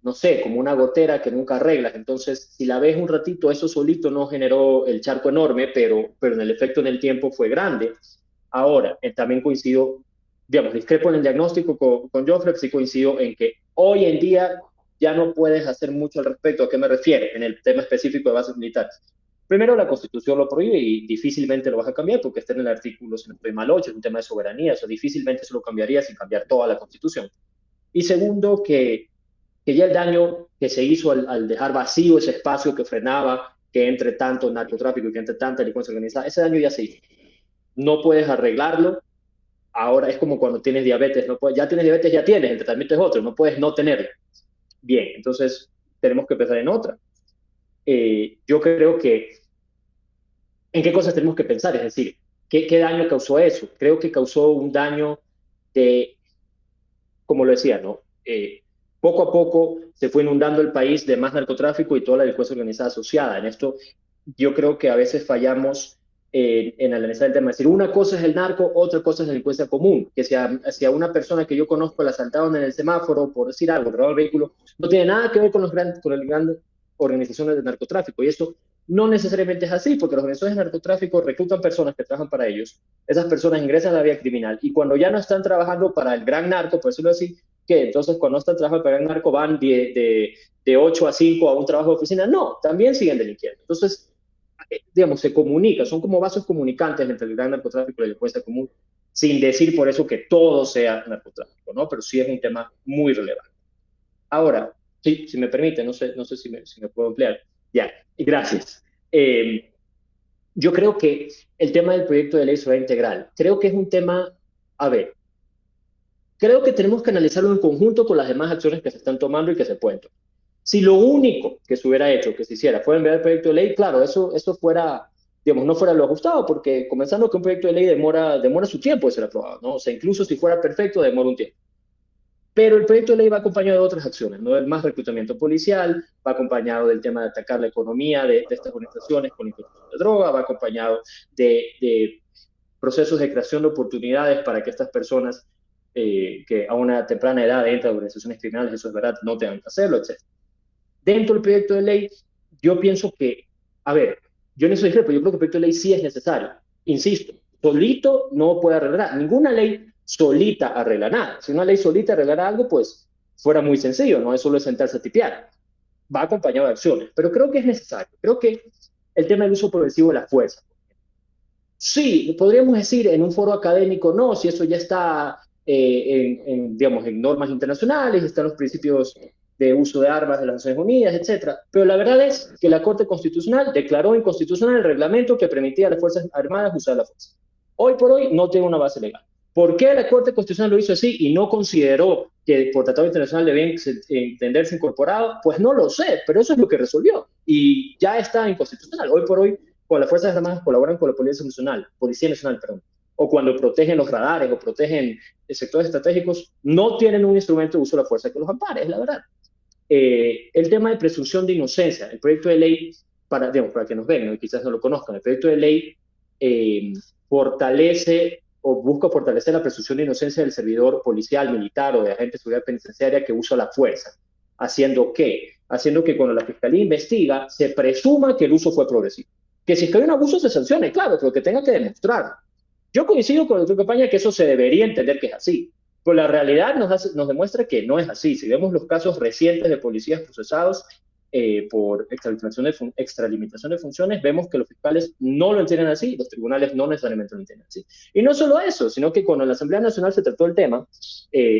no sé, como una gotera que nunca arreglas. Entonces, si la ves un ratito, eso solito no generó el charco enorme, pero en el efecto en el tiempo fue grande. Ahora, también coincido, digamos, discrepo en el diagnóstico con Jofre, sí coincido en que hoy en día ya no puedes hacer mucho al respecto. ¿A qué me refiero? En el tema específico de bases militares. Primero, la Constitución lo prohíbe y difícilmente lo vas a cambiar porque está en el artículo, si no estoy mal, 8, es un tema de soberanía, eso difícilmente se lo cambiaría sin cambiar toda la Constitución. Y segundo, que ya el daño que se hizo al dejar vacío ese espacio que frenaba que entre tanto narcotráfico y que entre tanta delincuencia organizada, ese daño ya se hizo. No puedes arreglarlo. Ahora es como cuando tienes diabetes, ya tienes diabetes, ya tienes, el tratamiento es otro, no puedes no tenerlo. Bien, entonces tenemos que pensar en otra. Yo creo que ¿en qué cosas tenemos que pensar? Es decir, ¿qué daño causó eso? Creo que causó un daño de, como lo decía, ¿no? Poco a poco se fue inundando el país de más narcotráfico y toda la delincuencia organizada asociada. En esto yo creo que a veces fallamos en analizar el tema. Es decir, una cosa es el narco, otra cosa es la delincuencia común. Que si a una persona que yo conozco la asaltaron en el semáforo, por decir algo, robaron el vehículo, no tiene nada que ver con las grandes organizaciones de narcotráfico. Y eso no necesariamente es así, porque las organizaciones de narcotráfico reclutan personas que trabajan para ellos. Esas personas ingresan a la vía criminal y cuando ya no están trabajando para el gran narco, por decirlo así, que entonces cuando están trabajando para el gran narco van de 8 a 5 a un trabajo de oficina. No, también siguen delinquiendo. Entonces, digamos, se comunica, son como vasos comunicantes entre el gran narcotráfico y la delincuencia común. sin decir por eso que todo sea narcotráfico, ¿no? Pero sí es un tema muy relevante. Ahora, sí, si me permite, no sé si me puedo emplear. Ya, gracias. Yo creo que el tema del proyecto de ley sobre integral, creo que es un tema, a ver, creo que tenemos que analizarlo en conjunto con las demás acciones que se están tomando y que se pueden tomar. Si lo único que se hubiera hecho, que se hiciera, fuera enviar el proyecto de ley, claro, eso fuera, digamos, no fuera lo ajustado, porque comenzando que un proyecto de ley demora su tiempo de ser aprobado, ¿no? O sea, incluso si fuera perfecto, demora un tiempo. Pero el proyecto de ley va acompañado de otras acciones, ¿no? El más reclutamiento policial, va acompañado del tema de atacar la economía de estas organizaciones con introducción de droga, va acompañado de procesos de creación de oportunidades para que estas personas que a una temprana edad entran a organizaciones criminales, eso es verdad, no tengan que hacerlo, etc. Dentro del proyecto de ley, yo pienso que, a ver, yo en eso discrepo, yo creo que el proyecto de ley sí es necesario. Insisto, solito no puede arreglar, ninguna ley solita arregla nada. Si una ley solita arreglara algo, pues fuera muy sencillo, no es solo sentarse a tipear. Va acompañado de acciones, pero creo que es necesario. Creo que el tema del uso progresivo de la fuerza. Sí, podríamos decir en un foro académico, no, si eso ya está digamos, en normas internacionales, están los principios de uso de armas de las Naciones Unidas, etcétera. Pero la verdad es que la Corte Constitucional declaró inconstitucional el reglamento que permitía a las Fuerzas Armadas usar la fuerza. Hoy por hoy no tiene una base legal. ¿Por qué la Corte Constitucional lo hizo así y no consideró que por tratado internacional debía entenderse incorporado? Pues no lo sé, pero eso es lo que resolvió y ya está inconstitucional. Hoy por hoy, cuando las Fuerzas Armadas colaboran con la Policía Nacional, perdón, o cuando protegen los radares o protegen sectores estratégicos, no tienen un instrumento de uso de la fuerza que los ampare, es la verdad. El tema de presunción de inocencia, el proyecto de ley, digamos, para que nos vean, y quizás no lo conozcan, el proyecto de ley fortalece o busca fortalecer la presunción de inocencia del servidor policial, militar o de agente de seguridad penitenciaria que usa la fuerza. ¿Haciendo qué? Haciendo que cuando la fiscalía investiga, se presuma que el uso fue progresivo. Que si es que hay un abuso se sancione, claro, pero que tenga que demostrar. Yo coincido con el doctor Campaña que eso se debería entender que es así, pero la realidad nos demuestra que no es así. Si vemos los casos recientes de policías procesados por extralimitación de funciones, vemos que los fiscales no lo entienden así, los tribunales no necesariamente lo entienden así. Y no solo eso, sino que cuando en la Asamblea Nacional se trató el tema, o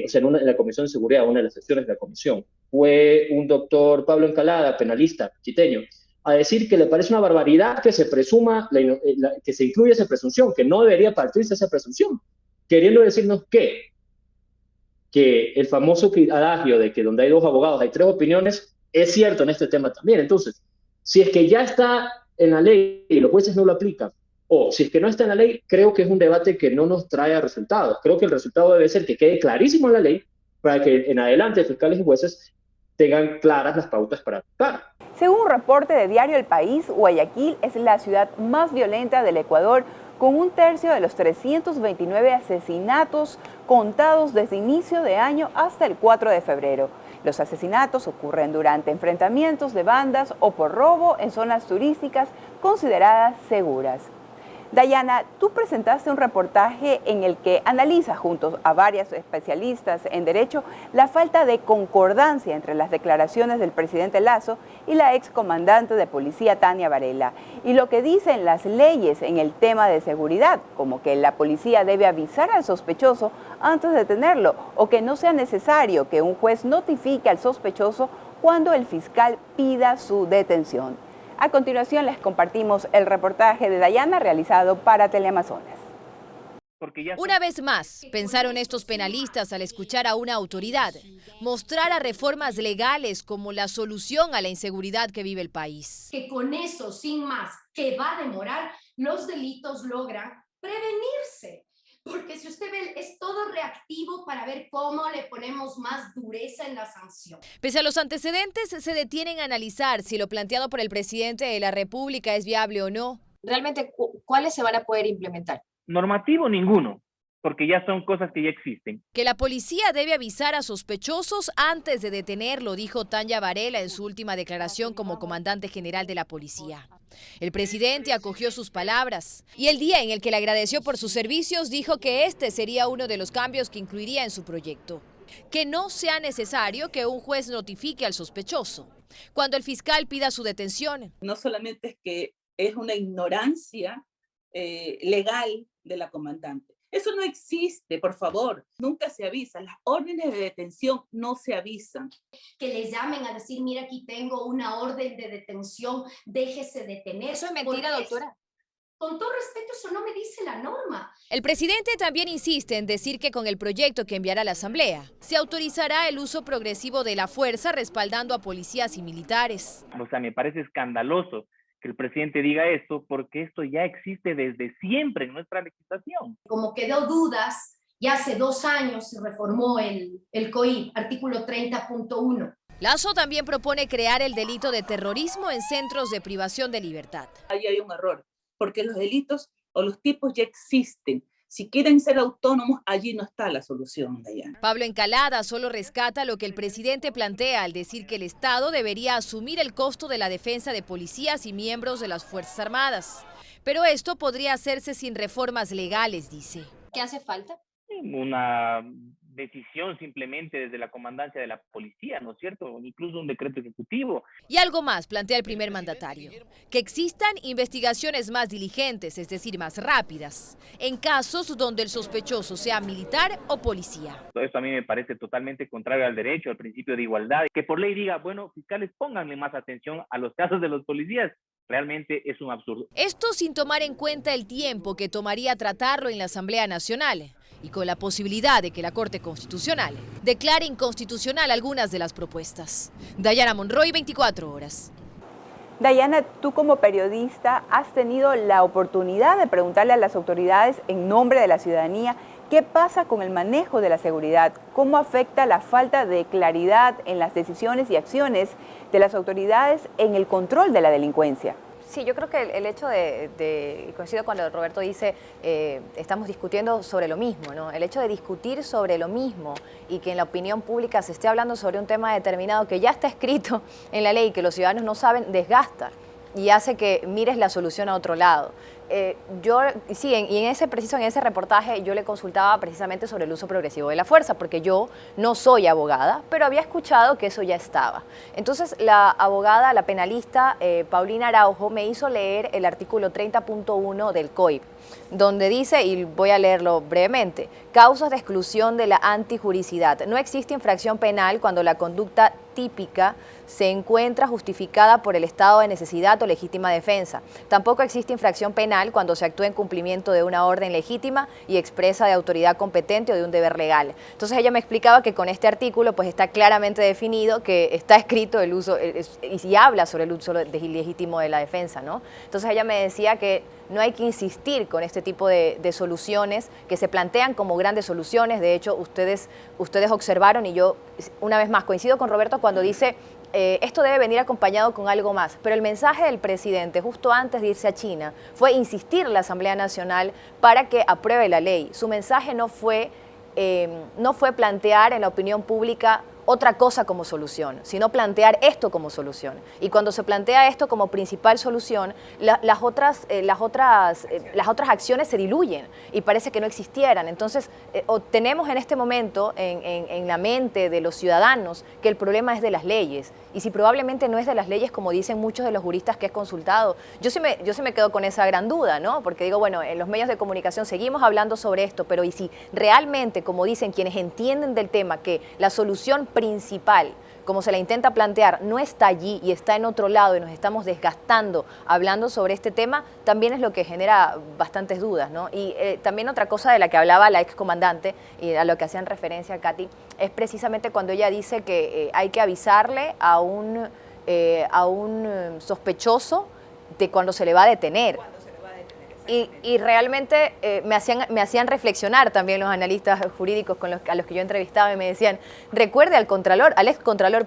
sea, en la Comisión de Seguridad, una de las sesiones de la comisión, fue un doctor Pablo Encalada, penalista quiteño, a decir que le parece una barbaridad que se presuma, que se incluya esa presunción, que no debería partirse esa presunción, queriendo decirnos que el famoso adagio de que donde hay dos abogados hay tres opiniones, es cierto en este tema también. Entonces, si es que ya está en la ley y los jueces no lo aplican, o si es que no está en la ley, creo que es un debate que no nos trae resultados. Creo que el resultado debe ser que quede clarísimo en la ley para que en adelante fiscales y jueces tengan claras las pautas para aplicar. Según un reporte de Diario El País, Guayaquil es la ciudad más violenta del Ecuador, con un tercio de los 329 asesinatos contados desde inicio de año hasta el 4 de febrero. Los asesinatos ocurren durante enfrentamientos de bandas o por robo en zonas turísticas consideradas seguras. Dayana, tú presentaste un reportaje en el que analiza junto a varios especialistas en derecho la falta de concordancia entre las declaraciones del presidente Lasso y la excomandante de policía Tania Varela y lo que dicen las leyes en el tema de seguridad, como que la policía debe avisar al sospechoso antes de detenerlo o que no sea necesario que un juez notifique al sospechoso cuando el fiscal pida su detención. A continuación les compartimos el reportaje de Dayana realizado para Teleamazonas. Una vez más, pensaron estos penalistas al escuchar a una autoridad mostrar a reformas legales como la solución a la inseguridad que vive el país. Que con eso, sin más, que va a demorar, los delitos logran prevenirse. Porque si usted ve, es todo reactivo para ver cómo le ponemos más dureza en la sanción. Pese a los antecedentes, se detienen a analizar si lo planteado por el presidente de la República es viable o no. Realmente, ¿cuáles se van a poder implementar? Normativo ninguno, porque ya son cosas que ya existen. Que la policía debe avisar a sospechosos antes de detenerlo, dijo Tania Varela en su última declaración como comandante general de la policía. El presidente acogió sus palabras y el día en el que le agradeció por sus servicios dijo que este sería uno de los cambios que incluiría en su proyecto. Que no sea necesario que un juez notifique al sospechoso cuando el fiscal pida su detención. No solamente es que es una ignorancia legal de la comandante, Eso no existe, por favor. Nunca se avisa. Las órdenes de detención no se avisan. Que les llamen a decir, mira, aquí tengo una orden de detención, déjese detener. Eso es mentira, doctora. Con todo respeto, eso no me dice la norma. El presidente también insiste en decir que con el proyecto que enviará a la Asamblea se autorizará el uso progresivo de la fuerza respaldando a policías y militares. O sea, me parece escandaloso que el presidente diga esto, porque esto ya existe desde siempre en nuestra legislación. Como quedó dudas, ya hace 2 años se reformó el COIP, artículo 30.1. Lazo también propone crear el delito de terrorismo en centros de privación de libertad. Ahí hay un error, porque los delitos o los tipos ya existen. Si quieren ser autónomos, allí no está la solución, Dayana. Pablo Encalada solo rescata lo que el presidente plantea al decir que el Estado debería asumir el costo de la defensa de policías y miembros de las Fuerzas Armadas. Pero esto podría hacerse sin reformas legales, dice. ¿Qué hace falta? Una decisión simplemente desde la comandancia de la policía, ¿no es cierto? Incluso un decreto ejecutivo. Y algo más plantea el primer mandatario, que existan investigaciones más diligentes, es decir, más rápidas, en casos donde el sospechoso sea militar o policía. Eso a mí me parece totalmente contrario al derecho, al principio de igualdad. Que por ley diga, bueno, fiscales, pónganle más atención a los casos de los policías. Realmente es un absurdo. Esto sin tomar en cuenta el tiempo que tomaría tratarlo en la Asamblea Nacional y con la posibilidad de que la Corte Constitucional declare inconstitucional algunas de las propuestas. Dayana Monroy, 24 horas. Dayana, tú como periodista has tenido la oportunidad de preguntarle a las autoridades en nombre de la ciudadanía qué pasa con el manejo de la seguridad, cómo afecta la falta de claridad en las decisiones y acciones de las autoridades en el control de la delincuencia. Sí, yo creo que el hecho coincido cuando Roberto dice, estamos discutiendo sobre lo mismo, ¿no? El hecho de discutir sobre lo mismo y que en la opinión pública se esté hablando sobre un tema determinado que ya está escrito en la ley y que los ciudadanos no saben, desgasta y hace que mires la solución a otro lado. Sí, en ese reportaje yo le consultaba precisamente sobre el uso progresivo de la fuerza, porque yo no soy abogada, pero había escuchado que eso ya estaba. Entonces la abogada, la penalista Paulina Araujo, me hizo leer el artículo 30.1 del COIP, donde dice, y voy a leerlo brevemente, causas de exclusión de la antijuricidad. No existe infracción penal cuando la conducta típica se encuentra justificada por el estado de necesidad o legítima defensa. Tampoco existe infracción penal cuando se actúa en cumplimiento de una orden legítima y expresa de autoridad competente o de un deber legal. Entonces ella me explicaba que con este artículo pues está claramente definido que está escrito el uso y habla sobre el uso ilegítimo de la defensa, ¿no? Entonces ella me decía que no hay que insistir con este tipo de soluciones que se plantean como grandes soluciones. De hecho, ustedes observaron, y yo una vez más coincido con Roberto cuando dice esto debe venir acompañado con algo más. Pero el mensaje del presidente justo antes de irse a China fue insistir en la Asamblea Nacional para que apruebe la ley. Su mensaje no fue plantear en la opinión pública otra cosa como solución, sino plantear esto como solución. Y cuando se plantea esto como principal solución, las otras acciones se diluyen y parece que no existieran. Entonces, tenemos en este momento en la mente de los ciudadanos que el problema es de las leyes. Y si probablemente no es de las leyes, como dicen muchos de los juristas que he consultado, yo sí me quedo con esa gran duda, ¿no? Porque digo, bueno, en los medios de comunicación seguimos hablando sobre esto, pero ¿y si realmente, como dicen quienes entienden del tema, que la solución principal, como se la intenta plantear, no está allí y está en otro lado y nos estamos desgastando hablando sobre este tema, también es lo que genera bastantes dudas, ¿no? Y también otra cosa de la que hablaba la excomandante y a lo que hacían referencia Katy, es precisamente cuando ella dice que hay que avisarle a un sospechoso de cuando se le va a detener. Y realmente me hacían reflexionar también los analistas jurídicos a los que yo entrevistaba y me decían, recuerde al ex contralor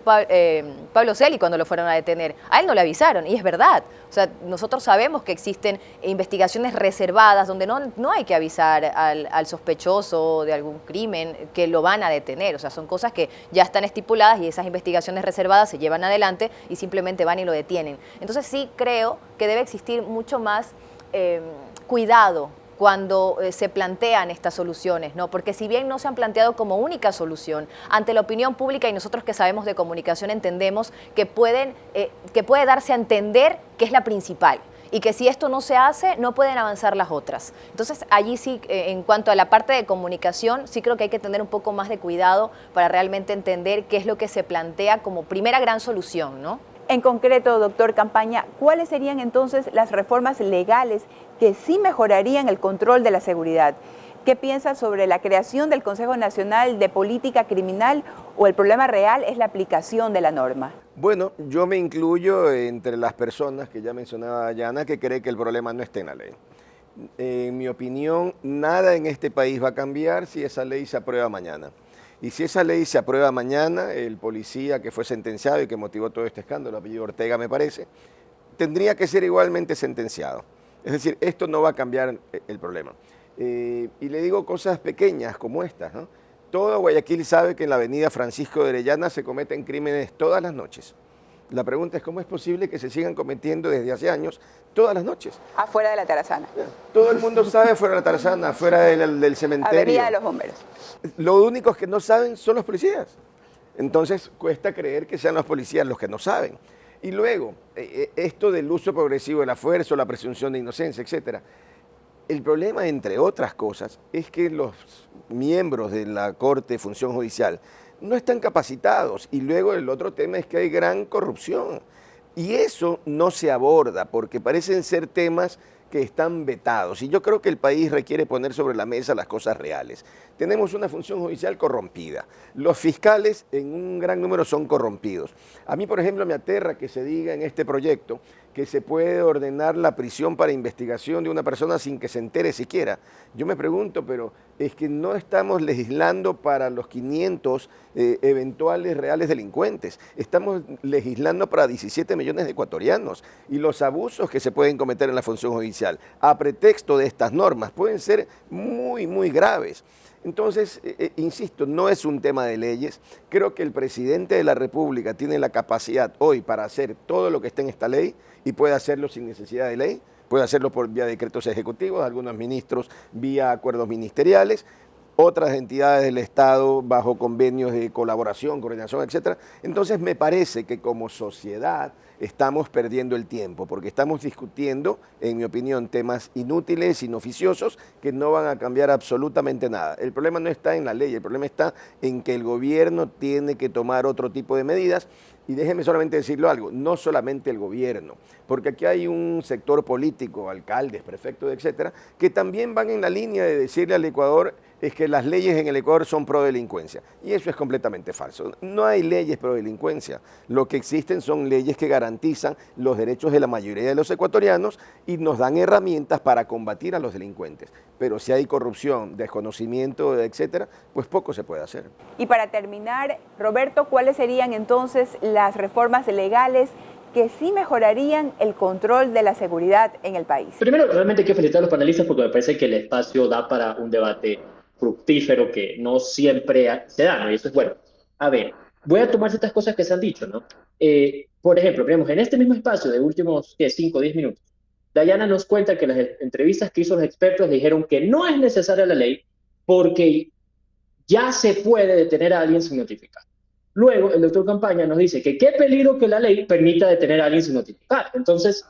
Pablo Celi cuando lo fueron a detener. A él no le avisaron, y es verdad. O sea, nosotros sabemos que existen investigaciones reservadas donde no hay que avisar al sospechoso de algún crimen que lo van a detener. O sea, son cosas que ya están estipuladas y esas investigaciones reservadas se llevan adelante y simplemente van y lo detienen. Entonces sí creo que debe existir mucho más cuidado cuando se plantean estas soluciones, ¿no? Porque si bien no se han planteado como única solución, ante la opinión pública y nosotros que sabemos de comunicación entendemos que puede darse a entender que es la principal y que si esto no se hace, no pueden avanzar las otras. Entonces, allí sí, en cuanto a la parte de comunicación, sí creo que hay que tener un poco más de cuidado para realmente entender qué es lo que se plantea como primera gran solución, ¿no? En concreto, doctor Campaña, ¿cuáles serían entonces las reformas legales que sí mejorarían el control de la seguridad? ¿Qué piensa sobre la creación del Consejo Nacional de Política Criminal o el problema real es la aplicación de la norma? Bueno, yo me incluyo entre las personas que ya mencionaba Dayana que cree que el problema no está en la ley. En mi opinión, nada en este país va a cambiar si esa ley se aprueba mañana. Y si esa ley se aprueba mañana, el policía que fue sentenciado y que motivó todo este escándalo, apellido Ortega me parece, tendría que ser igualmente sentenciado. Es decir, esto no va a cambiar el problema. Y le digo cosas pequeñas como estas, ¿no? Todo Guayaquil sabe que en la avenida Francisco de Orellana se cometen crímenes todas las noches. La pregunta es cómo es posible que se sigan cometiendo desde hace años todas las noches. Afuera de la Tarazana. Todo el mundo sabe afuera de la Tarazana, afuera del cementerio. Avenida de los Bomberos. Lo únicos que no saben son los policías. Entonces cuesta creer que sean los policías los que no saben. Y luego, esto del uso progresivo de la fuerza o la presunción de inocencia, etcétera. El problema, entre otras cosas, es que los miembros de la Corte de Función Judicial no están capacitados. Y luego el otro tema es que hay gran corrupción. Y eso no se aborda porque parecen ser temas que están vetados. Y yo creo que el país requiere poner sobre la mesa las cosas reales. Tenemos una función judicial corrompida. Los fiscales en un gran número son corrompidos. A mí, por ejemplo, me aterra que se diga en este proyecto que se puede ordenar la prisión para investigación de una persona sin que se entere siquiera. Yo me pregunto, pero es que no estamos legislando para los 500 eventuales reales delincuentes. Estamos legislando para 17 millones de ecuatorianos. Y los abusos que se pueden cometer en la función judicial a pretexto de estas normas pueden ser muy, muy graves. Entonces, insisto, no es un tema de leyes. Creo que el presidente de la República tiene la capacidad hoy para hacer todo lo que está en esta ley y puede hacerlo sin necesidad de ley, puede hacerlo por vía decretos ejecutivos, algunos ministros vía acuerdos ministeriales, otras entidades del Estado bajo convenios de colaboración, coordinación, etcétera. Entonces me parece que como sociedad estamos perdiendo el tiempo porque estamos discutiendo, en mi opinión, temas inútiles, inoficiosos, que no van a cambiar absolutamente nada. El problema no está en la ley, el problema está en que el gobierno tiene que tomar otro tipo de medidas. Y déjeme solamente decirlo algo, no solamente el gobierno, porque aquí hay un sector político, alcaldes, prefectos, etcétera, que también van en la línea de decirle al Ecuador es que las leyes en el Ecuador son pro delincuencia. Y eso es completamente falso. No hay leyes pro delincuencia. Lo que existen son leyes que garantizan los derechos de la mayoría de los ecuatorianos y nos dan herramientas para combatir a los delincuentes. Pero si hay corrupción, desconocimiento, etcétera, pues poco se puede hacer. Y para terminar, Roberto, ¿cuáles serían entonces las reformas legales que sí mejorarían el control de la seguridad en el país? Primero, realmente quiero felicitar a los panelistas porque me parece que el espacio da para un debate fructífero que no siempre se da, ¿no? Y eso es bueno. A ver, voy a tomar ciertas cosas que se han dicho, ¿no? Por ejemplo, digamos, en este mismo espacio de últimos 5 o 10 minutos, Dayana nos cuenta que las entrevistas que hizo los expertos le dijeron que no es necesaria la ley porque ya se puede detener a alguien sin notificar. Luego, el doctor Campaña nos dice que qué peligro que la ley permita detener a alguien sin notificar. Entonces,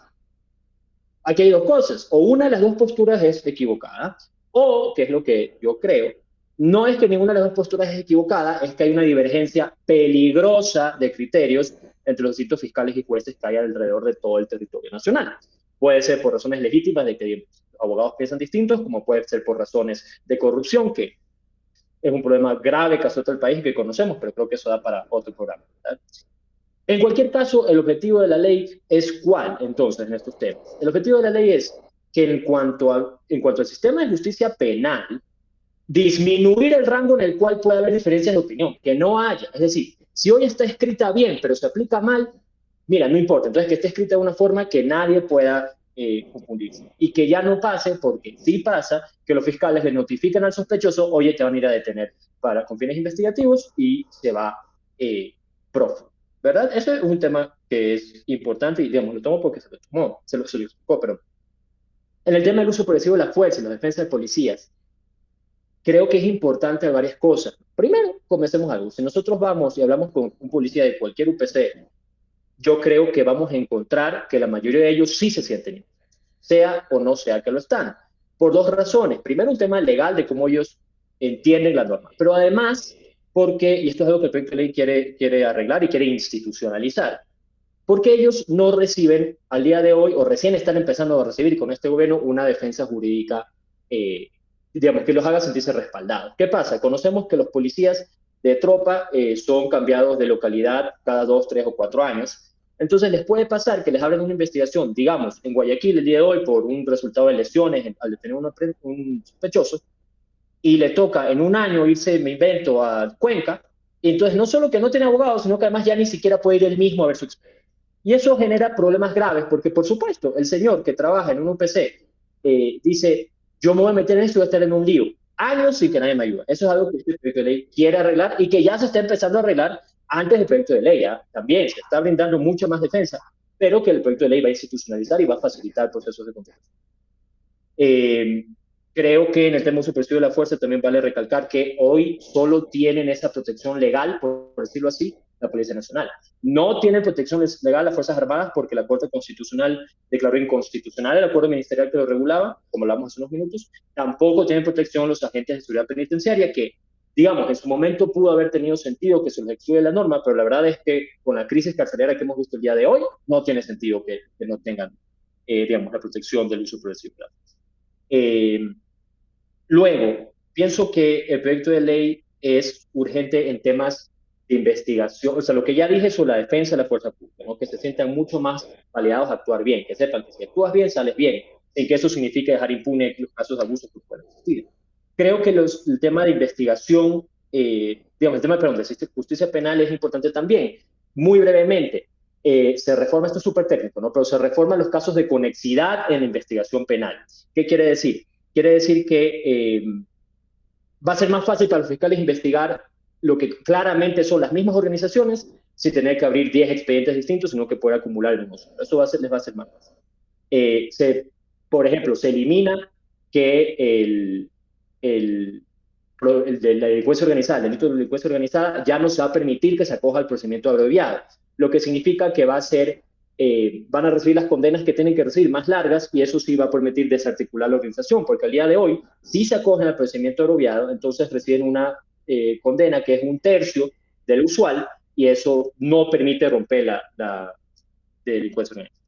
aquí hay dos cosas. O una de las dos posturas es equivocada, o, que es lo que yo creo, no es que ninguna de las dos posturas es equivocada, es que hay una divergencia peligrosa de criterios entre los distintos fiscales y jueces que hay alrededor de todo el territorio nacional. Puede ser por razones legítimas de que abogados piensan distintos, como puede ser por razones de corrupción, que es un problema grave que azota el país y que conocemos, pero creo que eso da para otro programa, ¿verdad? En cualquier caso, el objetivo de la ley es ¿cuál, entonces, en estos temas? El objetivo de la ley es que en cuanto al sistema de justicia penal, disminuir el rango en el cual puede haber diferencias de opinión, que no haya. Es decir, si hoy está escrita bien, pero se aplica mal, mira, no importa. Entonces, que esté escrita de una forma que nadie pueda confundirse. Y que ya no pase, porque sí pasa, que los fiscales le notifican al sospechoso, oye, te van a ir a detener con fines investigativos y se va prófugo, ¿verdad? Eso es un tema que es importante y, digamos, lo tomo porque se lo explicó, pero en el tema del uso progresivo de la fuerza y la defensa de policías, creo que es importante varias cosas. Primero, comencemos algo. Si nosotros vamos y hablamos con un policía de cualquier UPC, yo creo que vamos a encontrar que la mayoría de ellos sí se sienten inocenciados. sea o no sea que lo están. Por dos razones. Primero, un tema legal de cómo ellos entienden la norma, pero además porque, y esto es algo que el proyecto de ley quiere arreglar y quiere institucionalizar, porque ellos no reciben al día de hoy, o recién están empezando a recibir con este gobierno, una defensa jurídica, digamos, que los haga sentirse respaldados. ¿Qué pasa? Conocemos que los policías de tropa son cambiados de localidad cada 2, 3 o 4 años. Entonces les puede pasar que les abren una investigación, digamos, en Guayaquil el día de hoy por un resultado de lesiones al detener un sospechoso, y le toca en un año irse, me invento, a Cuenca, y entonces no solo que no tiene abogado, sino que además ya ni siquiera puede ir él mismo a ver su expediente. Y eso genera problemas graves, porque por supuesto, el señor que trabaja en un UPC dice, yo me voy a meter en esto y voy a estar en un lío. Años sin que nadie me ayude. Eso es algo que este proyecto de ley quiere arreglar y que ya se está empezando a arreglar antes del proyecto de ley. También se está brindando mucha más defensa, pero que el proyecto de ley va a institucionalizar y va a facilitar procesos de contestación. Creo que en el tema de uso expresivo de la fuerza también vale recalcar que hoy solo tienen esa protección legal, por decirlo así, la Policía Nacional. No tienen protección legal las Fuerzas Armadas porque la Corte Constitucional declaró inconstitucional el acuerdo ministerial que lo regulaba, como hablamos hace unos minutos. Tampoco tienen protección los agentes de seguridad penitenciaria que, digamos, en su momento pudo haber tenido sentido que se les excluya la norma, pero la verdad es que con la crisis carcelaria que hemos visto el día de hoy, no tiene sentido que no tengan, digamos, la protección del uso progresivo de la fuerza. Luego, pienso que el proyecto de ley es urgente en temas de investigación, o sea, lo que ya dije sobre la defensa de la fuerza pública, ¿no? Que se sientan mucho más validados a actuar bien, que sepan que si actúas bien, sales bien, sin que eso signifique dejar impune los casos de abusos que puedan existir. Creo que el tema de investigación, digamos, el tema de justicia penal es importante también. Muy brevemente, se reforma, esto es súper técnico, ¿no? Pero se reforman los casos de conexidad en la investigación penal. ¿Qué quiere decir? Quiere decir que va a ser más fácil para los fiscales investigar lo que claramente son las mismas organizaciones sin tener que abrir 10 expedientes distintos, sino que puede acumular en uno solo. Eso les va a ser más fácil. Por ejemplo, se elimina que el de la delincuencia organizada, el delito de delincuencia organizada, ya no se va a permitir que se acoja al procedimiento abreviado, lo que significa que van a recibir las condenas que tienen que recibir más largas, y eso sí va a permitir desarticular la organización, porque al día de hoy, si se acogen al procedimiento abreviado, entonces reciben una condena que es 1/3 del usual, y eso no permite romper la delincuencia organizada.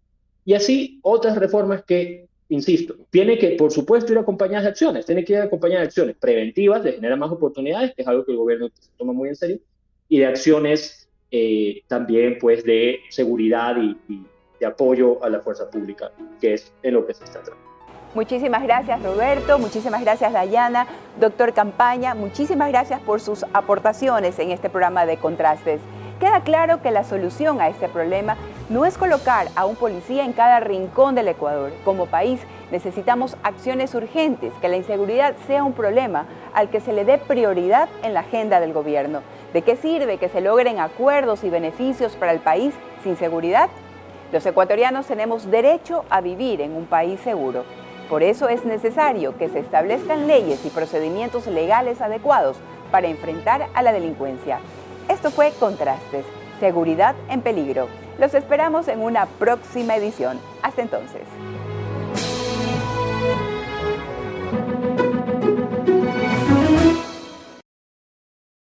Y así otras reformas que, insisto, tiene que, por supuesto, ir acompañadas de acciones, tiene que ir acompañadas de acciones preventivas, de generar más oportunidades, que es algo que el gobierno se toma muy en serio, y de acciones también, pues, de seguridad y de apoyo a la fuerza pública, que es en lo que se está tratando. Muchísimas gracias, Roberto, muchísimas gracias, Dayana, doctor Campaña, muchísimas gracias por sus aportaciones en este programa de Contrastes. Queda claro que la solución a este problema no es colocar a un policía en cada rincón del Ecuador. Como país necesitamos acciones urgentes, que la inseguridad sea un problema al que se le dé prioridad en la agenda del gobierno. ¿De qué sirve que se logren acuerdos y beneficios para el país sin seguridad? Los ecuatorianos tenemos derecho a vivir en un país seguro. Por eso es necesario que se establezcan leyes y procedimientos legales adecuados para enfrentar a la delincuencia. Esto fue Contrastes, Seguridad en Peligro. Los esperamos en una próxima edición. Hasta entonces.